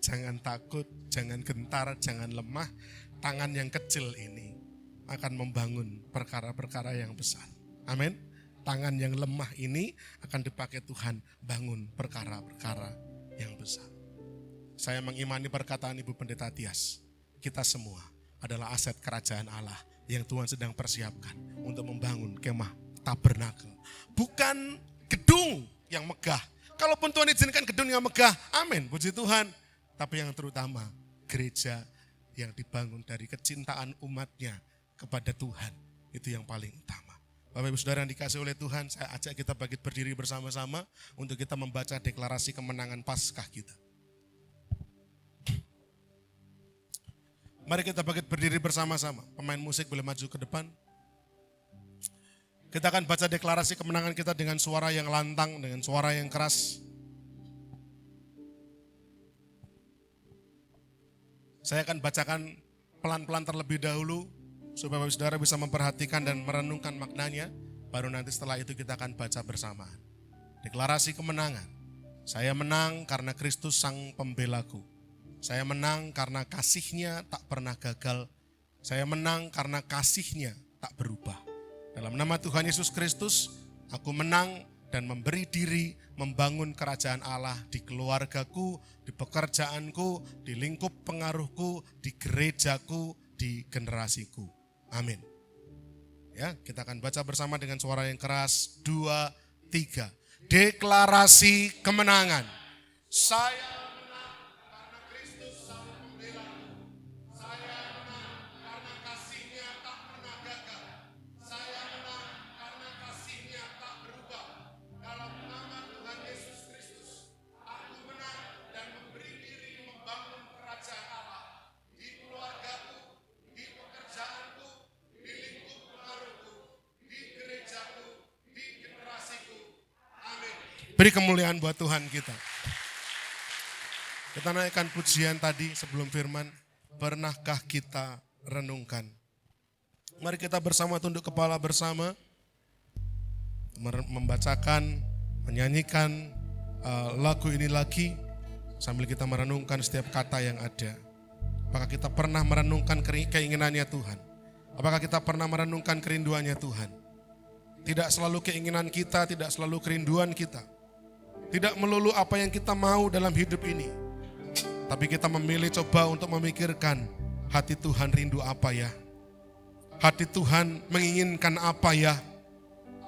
Jangan takut, jangan gentar, jangan lemah. Tangan yang kecil ini akan membangun perkara-perkara yang besar. Amin. tangan yang lemah ini akan dipakai Tuhan bangun perkara-perkara yang besar. Saya mengimani perkataan Ibu Pendeta Tias. Kita semua adalah aset kerajaan Allah yang Tuhan sedang persiapkan untuk membangun kemah tabernakel. Bukan gedung yang megah. Kalaupun Tuhan izinkan gedung yang megah, amin, puji Tuhan. Tapi yang terutama gereja yang dibangun dari kecintaan umatnya kepada Tuhan. Itu yang paling utama. Bapak Ibu Saudara yang dikasih oleh Tuhan, saya ajak kita bangkit berdiri bersama-sama untuk kita membaca deklarasi kemenangan Paskah kita. Mari kita bangkit berdiri bersama-sama. Pemain musik boleh maju ke depan. Kita akan baca deklarasi kemenangan kita dengan suara yang lantang, dengan suara yang keras. Saya akan bacakan pelan-pelan terlebih dahulu, supaya Bapak Saudara bisa memperhatikan dan merenungkan maknanya. Baru nanti setelah itu kita akan baca bersamaan. Deklarasi kemenangan. Saya menang karena Kristus sang pembelaku. Saya menang karena kasih-Nya tak pernah gagal. Saya menang karena kasih-Nya tak berubah. Dalam nama Tuhan Yesus Kristus, aku menang dan memberi diri membangun kerajaan Allah di keluargaku, di pekerjaanku, di lingkup pengaruhku, di gerejaku, di generasiku. Amin. Ya, kita akan baca bersama dengan suara yang keras. 2, 3. Deklarasi kemenangan. Saya menang karena Kristus sang pembelaku. Saya menang karena kasih-Nya tak pernah gagal. Saya menang karena kasih-Nya tak berubah. Dalam nama Tuhan Yesus Kristus, aku menang dan memberi diri membangun kerajaan Allah di keluargaku, di pekerjaanku, di lingkup pengaruhku, di gerejaku, di generasiku. Amin. Beri kemuliaan buat Tuhan kita. Kita naikkan pujian tadi sebelum firman. Pernahkah kita renungkan? Mari kita bersama tunduk kepala bersama. Membacakan, menyanyikan lagu ini lagi. Sambil kita merenungkan setiap kata yang ada. Apakah kita pernah merenungkan keinginannya Tuhan? Apakah kita pernah merenungkan kerinduannya Tuhan? Tidak selalu keinginan kita, tidak selalu kerinduan kita. Tidak melulu apa yang kita mau dalam hidup ini. Tapi kita memilih coba untuk memikirkan hati Tuhan rindu apa ya? Hati Tuhan menginginkan apa ya?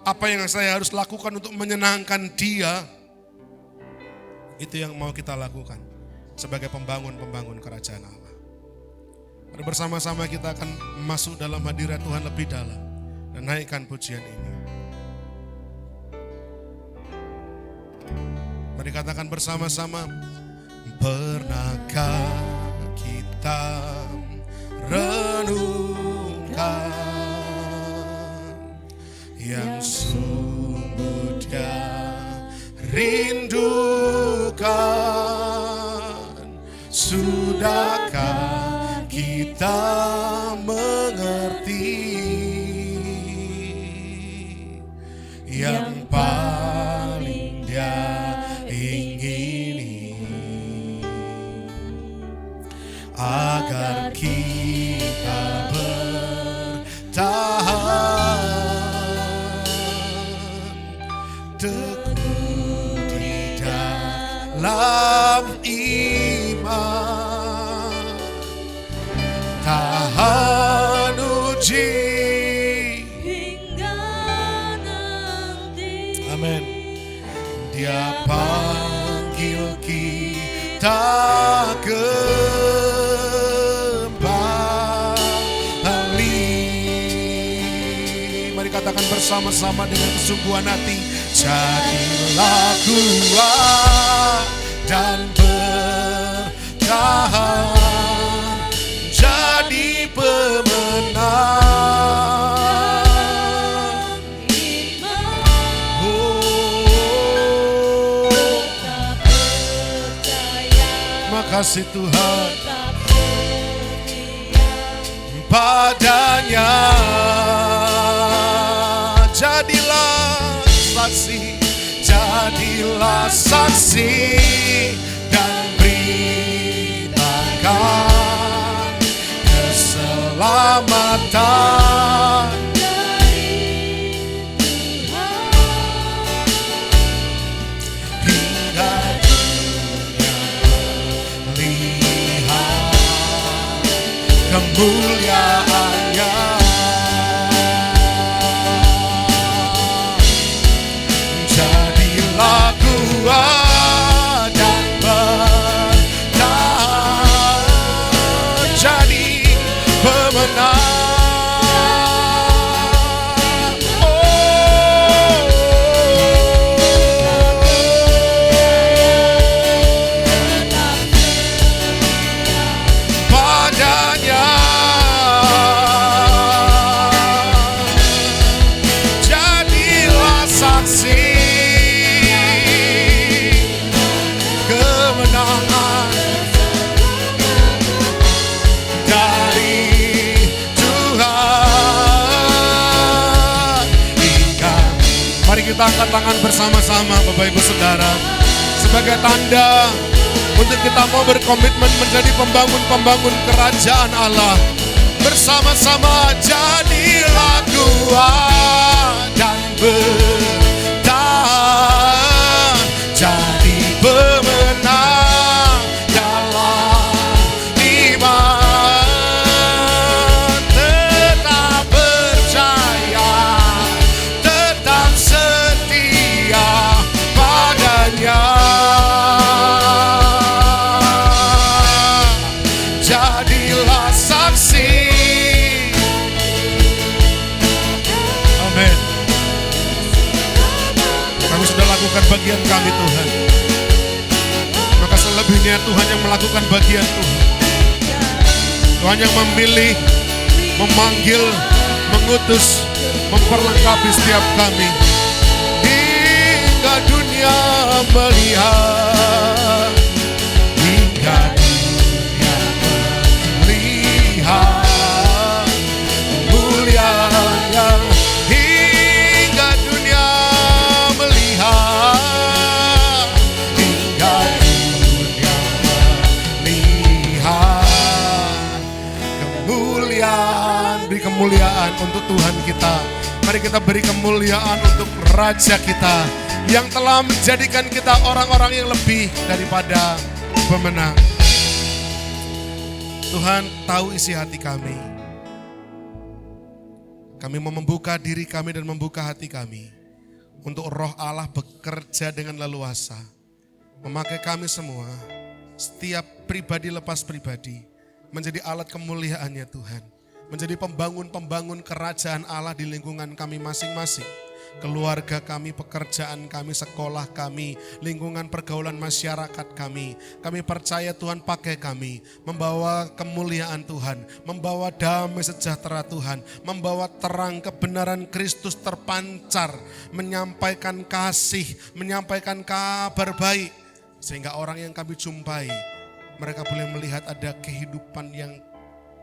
Apa yang saya harus lakukan untuk menyenangkan Dia? Itu yang mau kita lakukan sebagai pembangun kerajaan Allah. Mari bersama-sama kita akan masuk dalam hadirat Tuhan lebih dalam dan naikkan pujian ini. Mari katakan bersama-sama. Pernahkah kita renungkan yang sungguh Dia rindukan? Sudahkah kita mengerti yang paling Dia agar kita bertahan teguh di dalam iman, tahan uji hingga nanti. Amin. Dia panggil kita katakan bersama-sama dengan kesungguhan hati. Jadilah kuat dan bertahan, jadi pemenang. Tetap percaya, Makasih Tuhan tetap setia padanya. Jadilah saksi dan beritakan keselamatan dari Tuhan. kemuliaannya. Jadilah kuat dan bertahan, jadi pemenang. Padanya jadilah saksi kemenangan dari Tuhan. Ingat, mari kita angkat tangan bersama-sama Bapak Ibu Saudara, sebagai tanda untuk kita mau berkomitmen menjadi pembangun-pembangun kerajaan Allah. Bersama-sama jadilah kuat dan bertahan, jadi pemenang dalam iman. Tetap percaya, tetap setia padanya. Jadilah saksi. Amin. Kami sudah lakukan bagian kami Tuhan, maka selebihnya Tuhan yang melakukan bagian Tuhan. Tuhan yang memilih, memanggil, mengutus, memperlengkapi setiap kami. Hingga dunia melihat, hingga dunia melihat kemuliaannya. Hingga dunia melihat, hingga dunia melihat kemuliaan. Beri kemuliaan untuk Tuhan kita. Mari kita beri kemuliaan untuk Raja kita yang telah menjadikan kita orang-orang yang lebih daripada pemenang. Tuhan tahu isi hati kami. Kami mau membuka diri kami dan membuka hati kami untuk Roh Allah bekerja dengan leluasa, memakai kami semua, setiap pribadi lepas pribadi, menjadi alat kemuliaannya Tuhan. Menjadi pembangun-pembangun kerajaan Allah di lingkungan kami masing-masing. Keluarga kami, pekerjaan kami, sekolah kami, lingkungan pergaulan masyarakat kami. Kami percaya Tuhan pakai kami, membawa kemuliaan Tuhan, membawa damai sejahtera Tuhan, membawa terang kebenaran Kristus terpancar, menyampaikan kasih, menyampaikan kabar baik. Sehingga orang yang kami jumpai, mereka boleh melihat ada kehidupan yang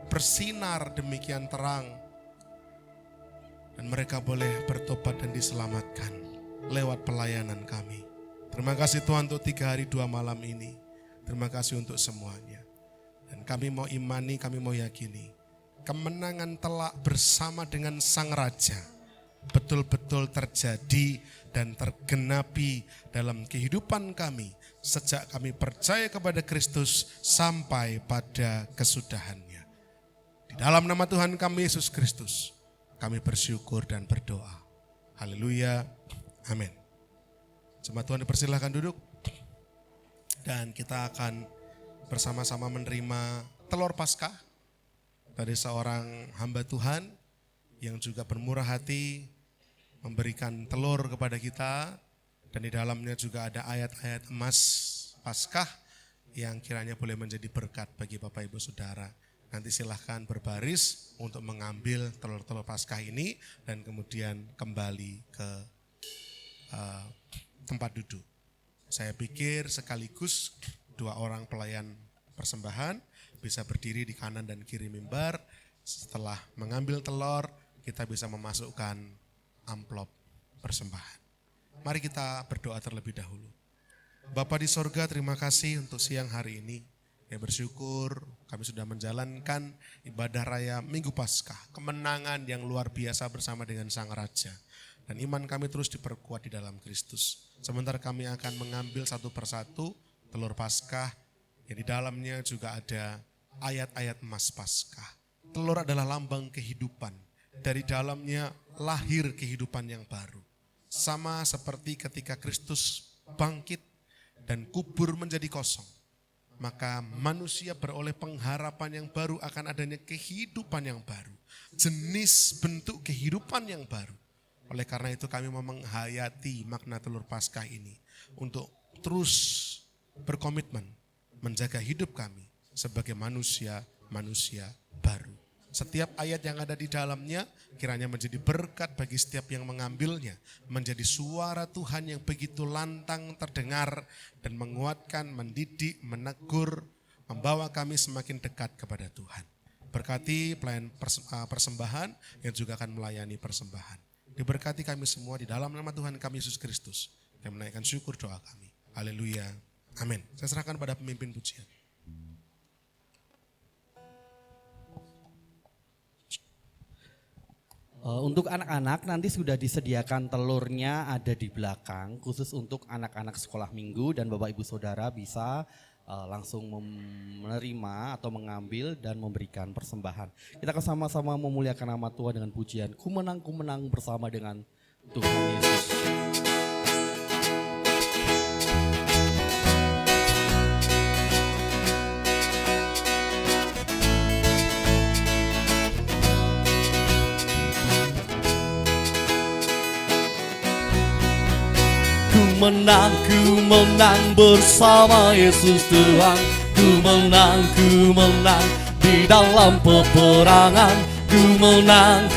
bersinar demikian terang. Dan mereka boleh bertobat dan diselamatkan lewat pelayanan kami. Terima kasih Tuhan untuk 3 hari 2 malam ini. Terima kasih untuk semuanya. Dan kami mau imani, kami mau yakini, kemenangan telak bersama dengan Sang Raja betul-betul terjadi dan tergenapi dalam kehidupan kami sejak kami percaya kepada Kristus sampai pada kesudahannya. Di dalam nama Tuhan kami Yesus Kristus, kami bersyukur dan berdoa. Haleluya. Amin. Jemaat Tuhan dipersilahkan duduk. Dan kita akan bersama-sama menerima telur Paskah dari seorang hamba Tuhan yang juga bermurah hati memberikan telur kepada kita. Dan di dalamnya juga ada ayat-ayat emas Paskah yang kiranya boleh menjadi berkat bagi Bapak Ibu Saudara. Nanti silahkan berbaris untuk mengambil telur-telur Paskah ini dan kemudian kembali ke tempat duduk. Saya pikir sekaligus 2 orang pelayan persembahan bisa berdiri di kanan dan kiri mimbar. Setelah mengambil telur, kita bisa memasukkan amplop persembahan. Mari kita berdoa terlebih dahulu. Bapa di sorga, terima kasih untuk siang hari ini. Ya, bersyukur kami sudah menjalankan ibadah raya Minggu Paskah, kemenangan yang luar biasa bersama dengan Sang Raja. Dan iman kami terus diperkuat di dalam Kristus. Sebentar kami akan mengambil satu persatu telur Paskah, yang di dalamnya juga ada ayat-ayat emas Paskah. Telur adalah lambang kehidupan. Dari dalamnya lahir kehidupan yang baru. Sama seperti ketika Kristus bangkit dan kubur menjadi kosong. Maka manusia beroleh pengharapan yang baru akan adanya kehidupan yang baru. Jenis bentuk kehidupan yang baru. Oleh karena itu kami mau menghayati makna telur Paskah ini. Untuk terus berkomitmen menjaga hidup kami sebagai manusia baru. Setiap ayat yang ada di dalamnya kiranya menjadi berkat bagi setiap yang mengambilnya. Menjadi suara Tuhan yang begitu lantang terdengar dan menguatkan, mendidik, menegur, membawa kami semakin dekat kepada Tuhan. Berkati pelayan persembahan yang juga akan melayani persembahan. Diberkati kami semua di dalam nama Tuhan kami Yesus Kristus. Yang menaikkan syukur doa kami. Haleluya. Amin. Saya serahkan pada pemimpin pujian. Untuk anak-anak nanti sudah disediakan telurnya ada di belakang khusus untuk anak-anak sekolah minggu dan Bapak Ibu Saudara bisa langsung menerima atau mengambil dan memberikan persembahan. Kita akan sama-sama memuliakan nama Tuhan dengan pujian Ku menang bersama dengan Tuhan Yesus. Ku menang bersama Yesus Tuhan. Ku menang di dalam peperangan. Ku menang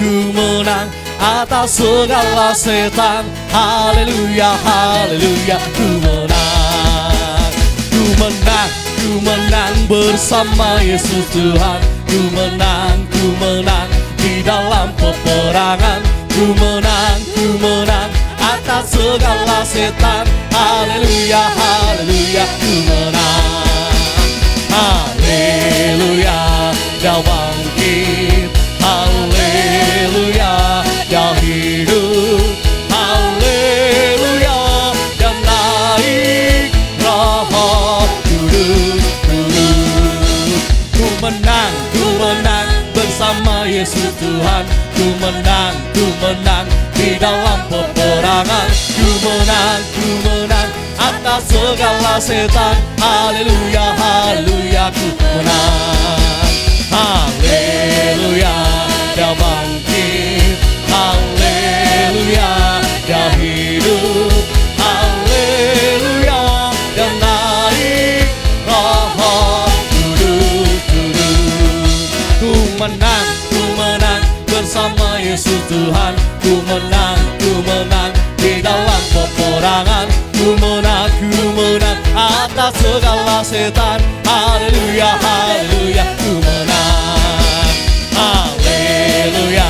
atas segala setan. Haleluya, haleluya. Ku menang bersama Yesus Tuhan. Ku menang di dalam peperangan. Ku menang atas segala setan. Haleluya, haleluya. Ku menang. Haleluya, Dia bangkit. Haleluya, Dia hidup. Haleluya, Dia naik. Roh Kudus. Ku menang bersama Yesus Tuhan. Ku menang di dalam peperangan. Ku menang atas segala setan. Haleluya, haleluya. Ku menang. Haleluya, Dia bangkit. Haleluya, Dia hidup. Haleluya, Dia naik. Roh Kudus. Ku menang bersama Yesus Tuhan. Ku menang di dalam peperangan. Ku menang atas segala setan. Haleluya, haleluya. Ku menang. Haleluya,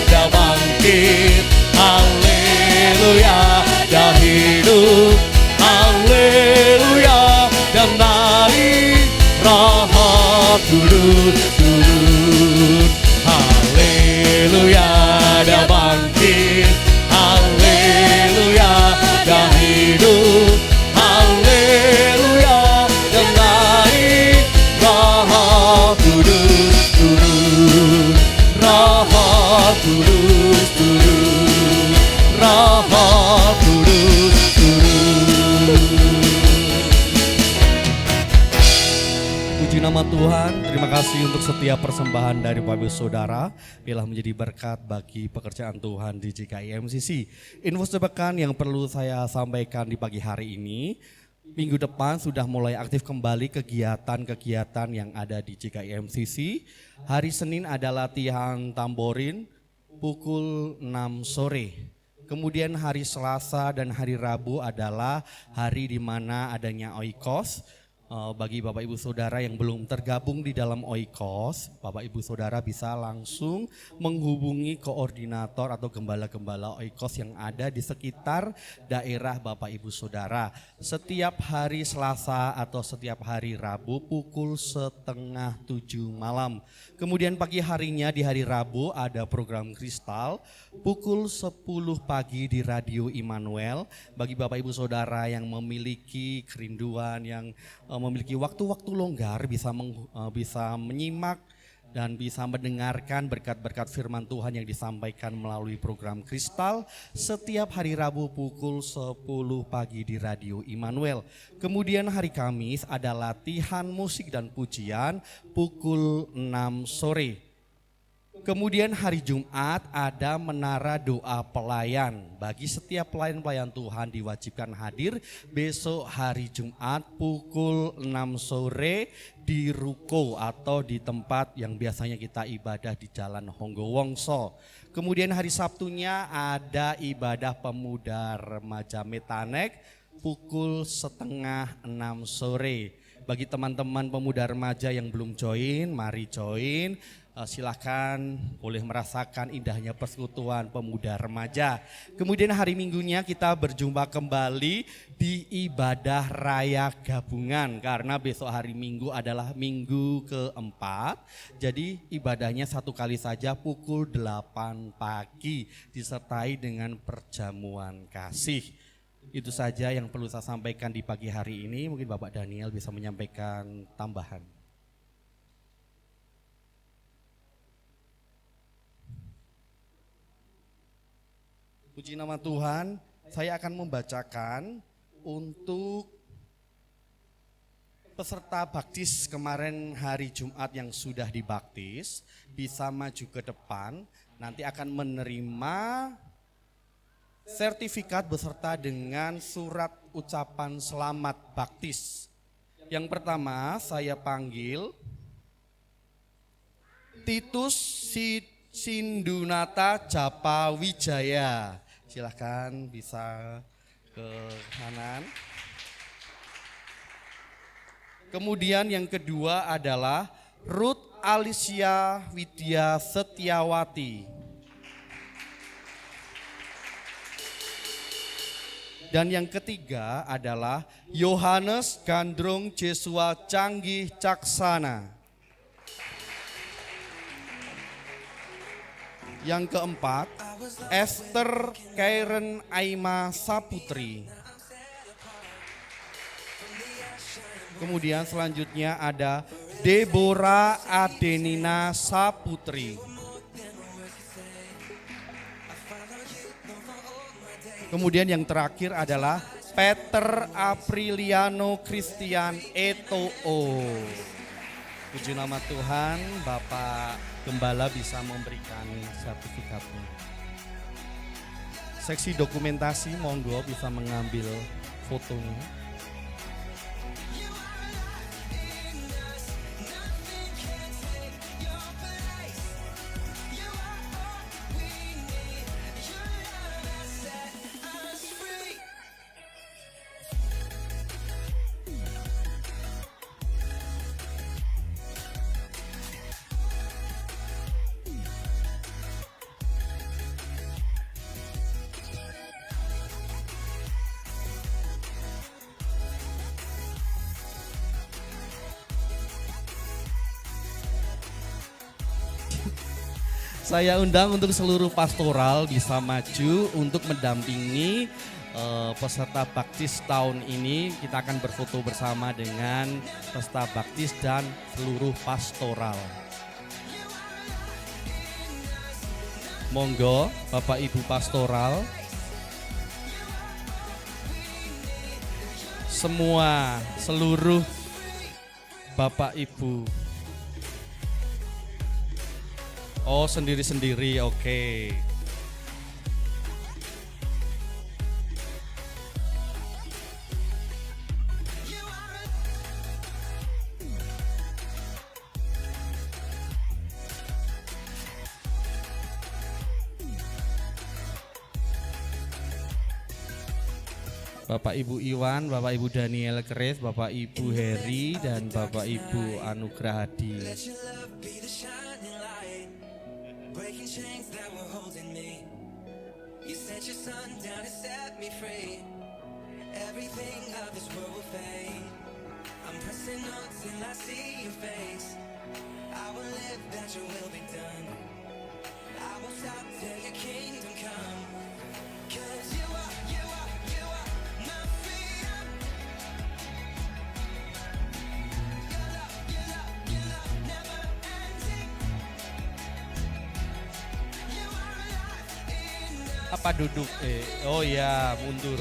Dia bangkit. Haleluya, Dia hidup. Haleluya, Dia naik. Roh Kudus. Haleluya, Dia bangkit. Haleluya, Dia hidup. Haleluya, Dia naik. Roh Kudus. Roh Kudus. Roh Kudus. Puji nama Tuhan, terima kasih untuk setiap persembahan dari Bapak Ibu Saudara. Biarlah menjadi berkat bagi pekerjaan Tuhan di GKI MCC. Info sepekan yang perlu saya sampaikan di pagi hari ini. Minggu depan sudah mulai aktif kembali kegiatan-kegiatan yang ada di GKI MCC. Hari Senin ada latihan tamborin pukul 6 sore. Kemudian hari Selasa dan hari Rabu adalah hari di mana adanya oikos. Bagi Bapak Ibu Saudara yang belum tergabung di dalam oikos, Bapak Ibu Saudara bisa langsung menghubungi koordinator atau gembala-gembala oikos yang ada di sekitar daerah Bapak Ibu Saudara. Setiap hari Selasa atau setiap hari Rabu pukul 6:30 malam. Kemudian pagi harinya di hari Rabu ada program Kristal pukul 10 pagi di Radio Immanuel. Bagi Bapak Ibu Saudara yang memiliki kerinduan, yang memiliki waktu-waktu longgar bisa menyimak dan bisa mendengarkan berkat-berkat firman Tuhan yang disampaikan melalui program Kristal setiap hari Rabu pukul 10 pagi di Radio Immanuel. Kemudian hari Kamis ada latihan musik dan pujian pukul 6 sore. Kemudian hari Jumat ada menara doa pelayan. Bagi setiap pelayan-pelayan Tuhan diwajibkan hadir besok hari Jumat pukul 6 sore di ruko atau di tempat yang biasanya kita ibadah di Jalan Honggowongso. Kemudian hari Sabtunya ada ibadah pemuda remaja Metanek pukul 5:30 sore. Bagi teman-teman pemuda remaja yang belum join, mari join. Silahkan boleh merasakan indahnya persekutuan pemuda remaja. Kemudian hari Minggunya kita berjumpa kembali di ibadah raya gabungan. Karena besok hari Minggu adalah minggu keempat. Jadi ibadahnya satu kali saja pukul 8 pagi disertai dengan perjamuan kasih. Itu saja yang perlu saya sampaikan di pagi hari ini. Mungkin Bapak Daniel bisa menyampaikan tambahan. Puji nama Tuhan, saya akan membacakan untuk peserta baptis kemarin hari Jumat yang sudah dibaptis, bisa maju ke depan, nanti akan menerima sertifikat beserta dengan surat ucapan selamat baptis. Yang pertama saya panggil Titus Sindunata Japa Wijaya. Silahkan bisa ke kanan. Kemudian yang kedua adalah Ruth Alicia Widya Setiawati. Dan yang ketiga adalah Yohanes Gandrung Jesua Canggih Caksana. Yang keempat, Esther Karen Aima Saputri. Kemudian selanjutnya ada Deborah Adenina Saputri. Kemudian yang terakhir adalah Peter Apriliano Christian Etoo. Puji nama Tuhan, Bapak Gembala bisa memberikan sertifikatnya. Seksi dokumentasi, monggo bisa mengambil fotonya. Saya undang untuk seluruh pastoral bisa maju untuk mendampingi peserta baptis tahun ini. Kita akan berfoto bersama dengan peserta baptis dan seluruh pastoral. Monggo Bapak Ibu pastoral. Seluruh Bapak Ibu. Oh, sendiri-sendiri, oke. Bapak Ibu Iwan, Bapak Ibu Daniel Kris, Bapak Ibu Heri, dan Bapak Ibu Anugrah Hadi. Breaking chains that were holding me. You sent your son down to set me free. Everything of this world will fade. I'm pressing on till I see your face. I will live that your will be done. I won't stop till your kingdom come. 'Cause you are my freedom. Your love never ending. Apa duduk? Oh ya, mundur.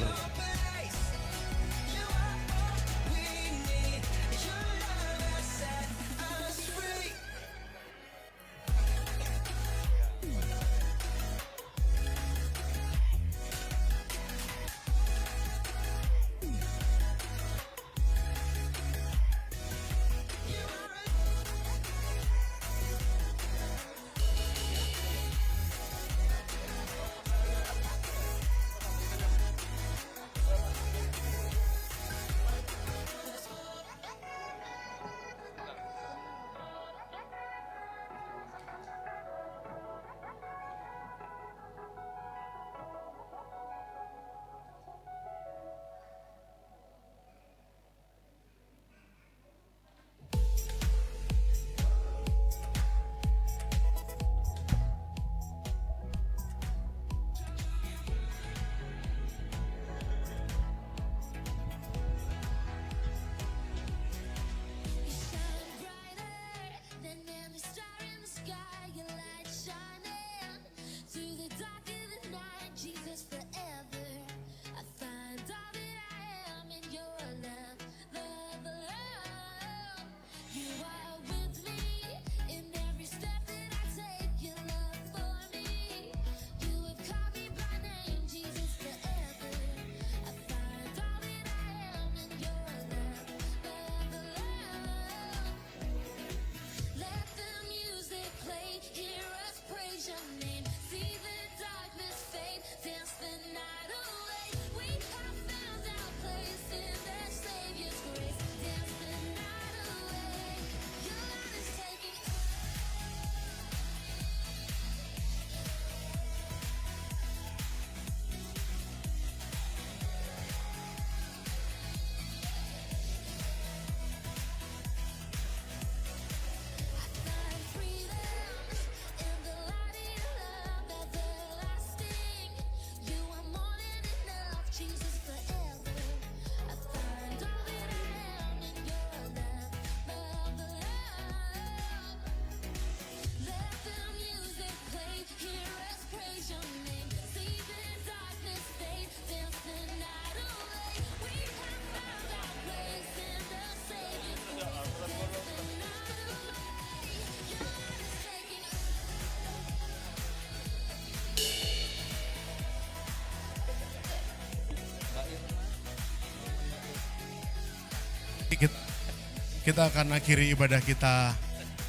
Kita akan akhiri ibadah kita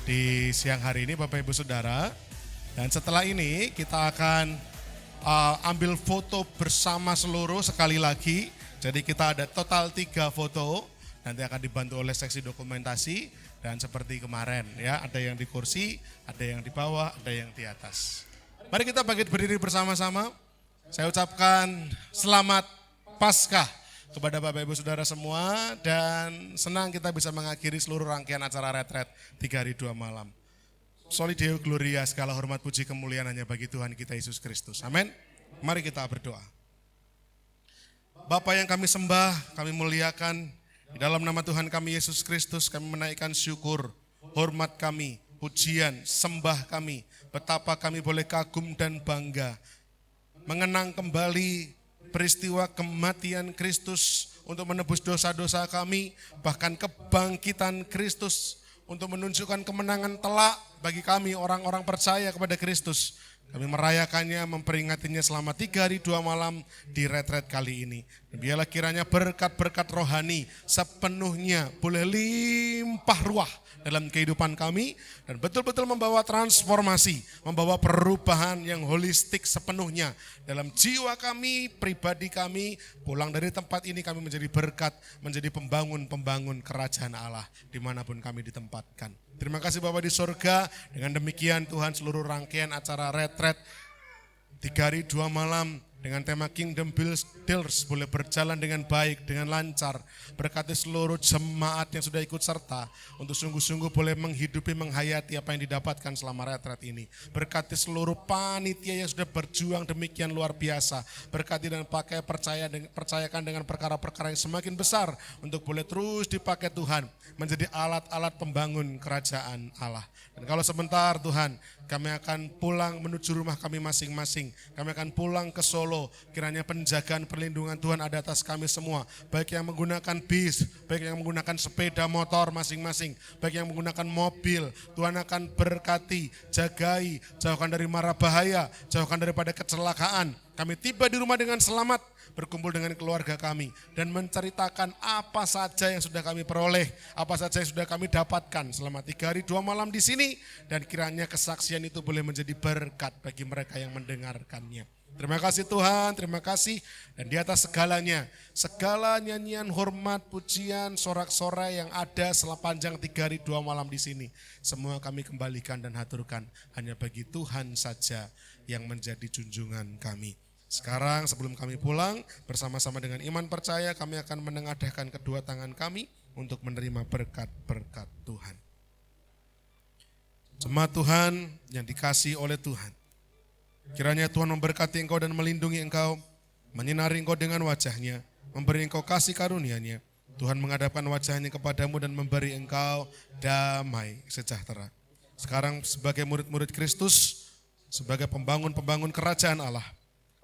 di siang hari ini Bapak Ibu Saudara. Dan setelah ini kita akan ambil foto bersama seluruh sekali lagi. Jadi kita ada total 3 foto. Nanti akan dibantu oleh seksi dokumentasi. Dan seperti kemarin ya, ada yang di kursi, ada yang di bawah, ada yang di atas. Mari kita bangkit berdiri bersama-sama. Saya ucapkan selamat Paskah kepada Bapak Ibu Saudara semua dan senang kita bisa mengakhiri seluruh rangkaian acara retret 3 hari 2 malam. Soli Deo Gloria, segala hormat puji kemuliaan hanya bagi Tuhan kita Yesus Kristus. Amin. Mari kita berdoa. Bapa yang kami sembah, kami muliakan, di dalam nama Tuhan kami Yesus Kristus kami menaikkan syukur, hormat kami, pujian, sembah kami, betapa kami boleh kagum dan bangga mengenang kembali peristiwa kematian Kristus untuk menebus dosa-dosa kami, bahkan kebangkitan Kristus untuk menunjukkan kemenangan telak bagi kami orang-orang percaya kepada Kristus. Kami merayakannya, memperingatinya selama 3 hari 2 malam di retret kali ini. Dan biarlah kiranya berkat-berkat rohani sepenuhnya boleh limpah ruah dalam kehidupan kami dan betul-betul membawa transformasi, membawa perubahan yang holistik sepenuhnya dalam jiwa kami, pribadi kami. Pulang dari tempat ini kami menjadi berkat, menjadi pembangun-pembangun kerajaan Allah dimanapun kami ditempatkan. Terima kasih Bapa di sorga. Dengan demikian Tuhan, seluruh rangkaian acara retret 3 hari 2 malam dengan tema Kingdom Builders boleh berjalan dengan baik, dengan lancar. Berkati seluruh jemaat yang sudah ikut serta untuk sungguh-sungguh boleh menghidupi, menghayati apa yang didapatkan selama retret ini. Berkati seluruh panitia yang sudah berjuang demikian luar biasa. Berkati dan percayakan dengan perkara-perkara yang semakin besar untuk boleh terus dipakai Tuhan menjadi alat-alat pembangun kerajaan Allah. Dan kalau sebentar Tuhan, kami akan pulang menuju rumah kami masing-masing. Kami akan pulang ke Solo. Kiranya penjagaan perlindungan Tuhan ada atas kami semua. Baik yang menggunakan bis, baik yang menggunakan sepeda motor masing-masing, baik yang menggunakan mobil. Tuhan akan berkati, jagai, jauhkan dari mara bahaya, jauhkan daripada kecelakaan. Kami tiba di rumah dengan selamat, berkumpul dengan keluarga kami dan menceritakan apa saja yang sudah kami peroleh, apa saja yang sudah kami dapatkan selama 3 hari 2 malam di sini, dan kiranya kesaksian itu boleh menjadi berkat bagi mereka yang mendengarkannya. Terima kasih Tuhan, terima kasih, dan di atas segalanya, segala nyanyian, hormat, pujian, sorak-sorai yang ada sepanjang 3 hari 2 malam di sini, semua kami kembalikan dan haturkan hanya bagi Tuhan saja yang menjadi junjungan kami. Sekarang sebelum kami pulang, bersama-sama dengan iman percaya kami akan menengadahkan kedua tangan kami untuk menerima berkat-berkat Tuhan. Jemaat Tuhan yang dikasihi oleh Tuhan, kiranya Tuhan memberkati engkau dan melindungi engkau, menyinari engkau dengan wajah-Nya, memberi engkau kasih karunia-Nya. Tuhan menghadapkan wajah-Nya kepadamu dan memberi engkau damai sejahtera. Sekarang sebagai murid-murid Kristus, sebagai pembangun-pembangun kerajaan Allah,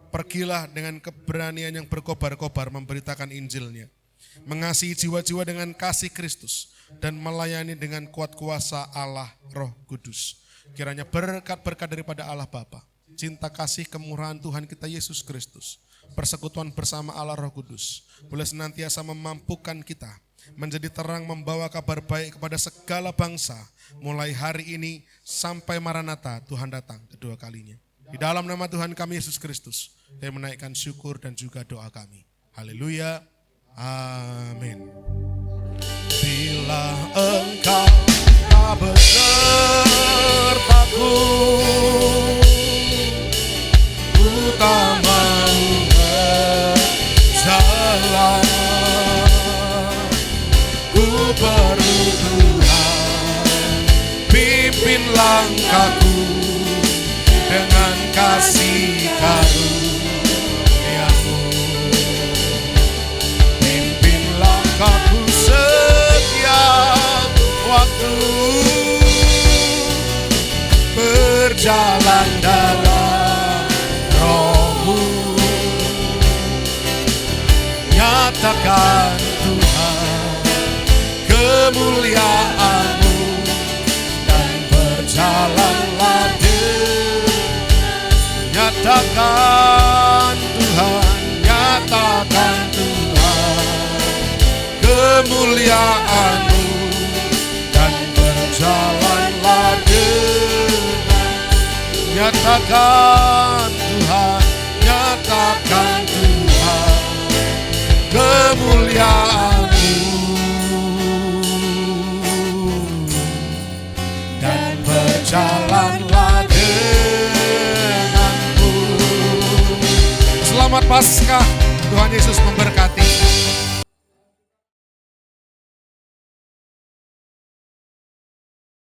pergilah dengan keberanian yang berkobar-kobar memberitakan Injil-Nya, mengasihi jiwa-jiwa dengan kasih Kristus, dan melayani dengan kuat kuasa Allah Roh Kudus. Kiranya berkat-berkat daripada Allah Bapa, cinta kasih kemurahan Tuhan kita Yesus Kristus, persekutuan bersama Allah Roh Kudus, boleh senantiasa memampukan kita menjadi terang membawa kabar baik kepada segala bangsa, mulai hari ini sampai Maranatha Tuhan datang kedua kalinya. Di dalam nama Tuhan kami Yesus Kristus, saya menaikkan syukur dan juga doa kami. Haleluya. Amin. Bila engkau tak besertaku, ku tak mau berjalan. Ku perlu Tuhan, pimpin langkahku dengan kasih karunia-Mu. Pimpin langkahku setiap waktu, berjalan dalam Roh-Mu. Nyatakan Tuhan kemuliaan-Mu dan berjalanlah. Nyatakan Tuhan, nyatakan Tuhan kemuliaan-Mu dan berjalanlah dengan. Nyatakan Tuhan, nyatakan Tuhan kemuliaan-Mu dan berjalanlah denganmu. Selamat Paskah, Tuhan Yesus memberkati.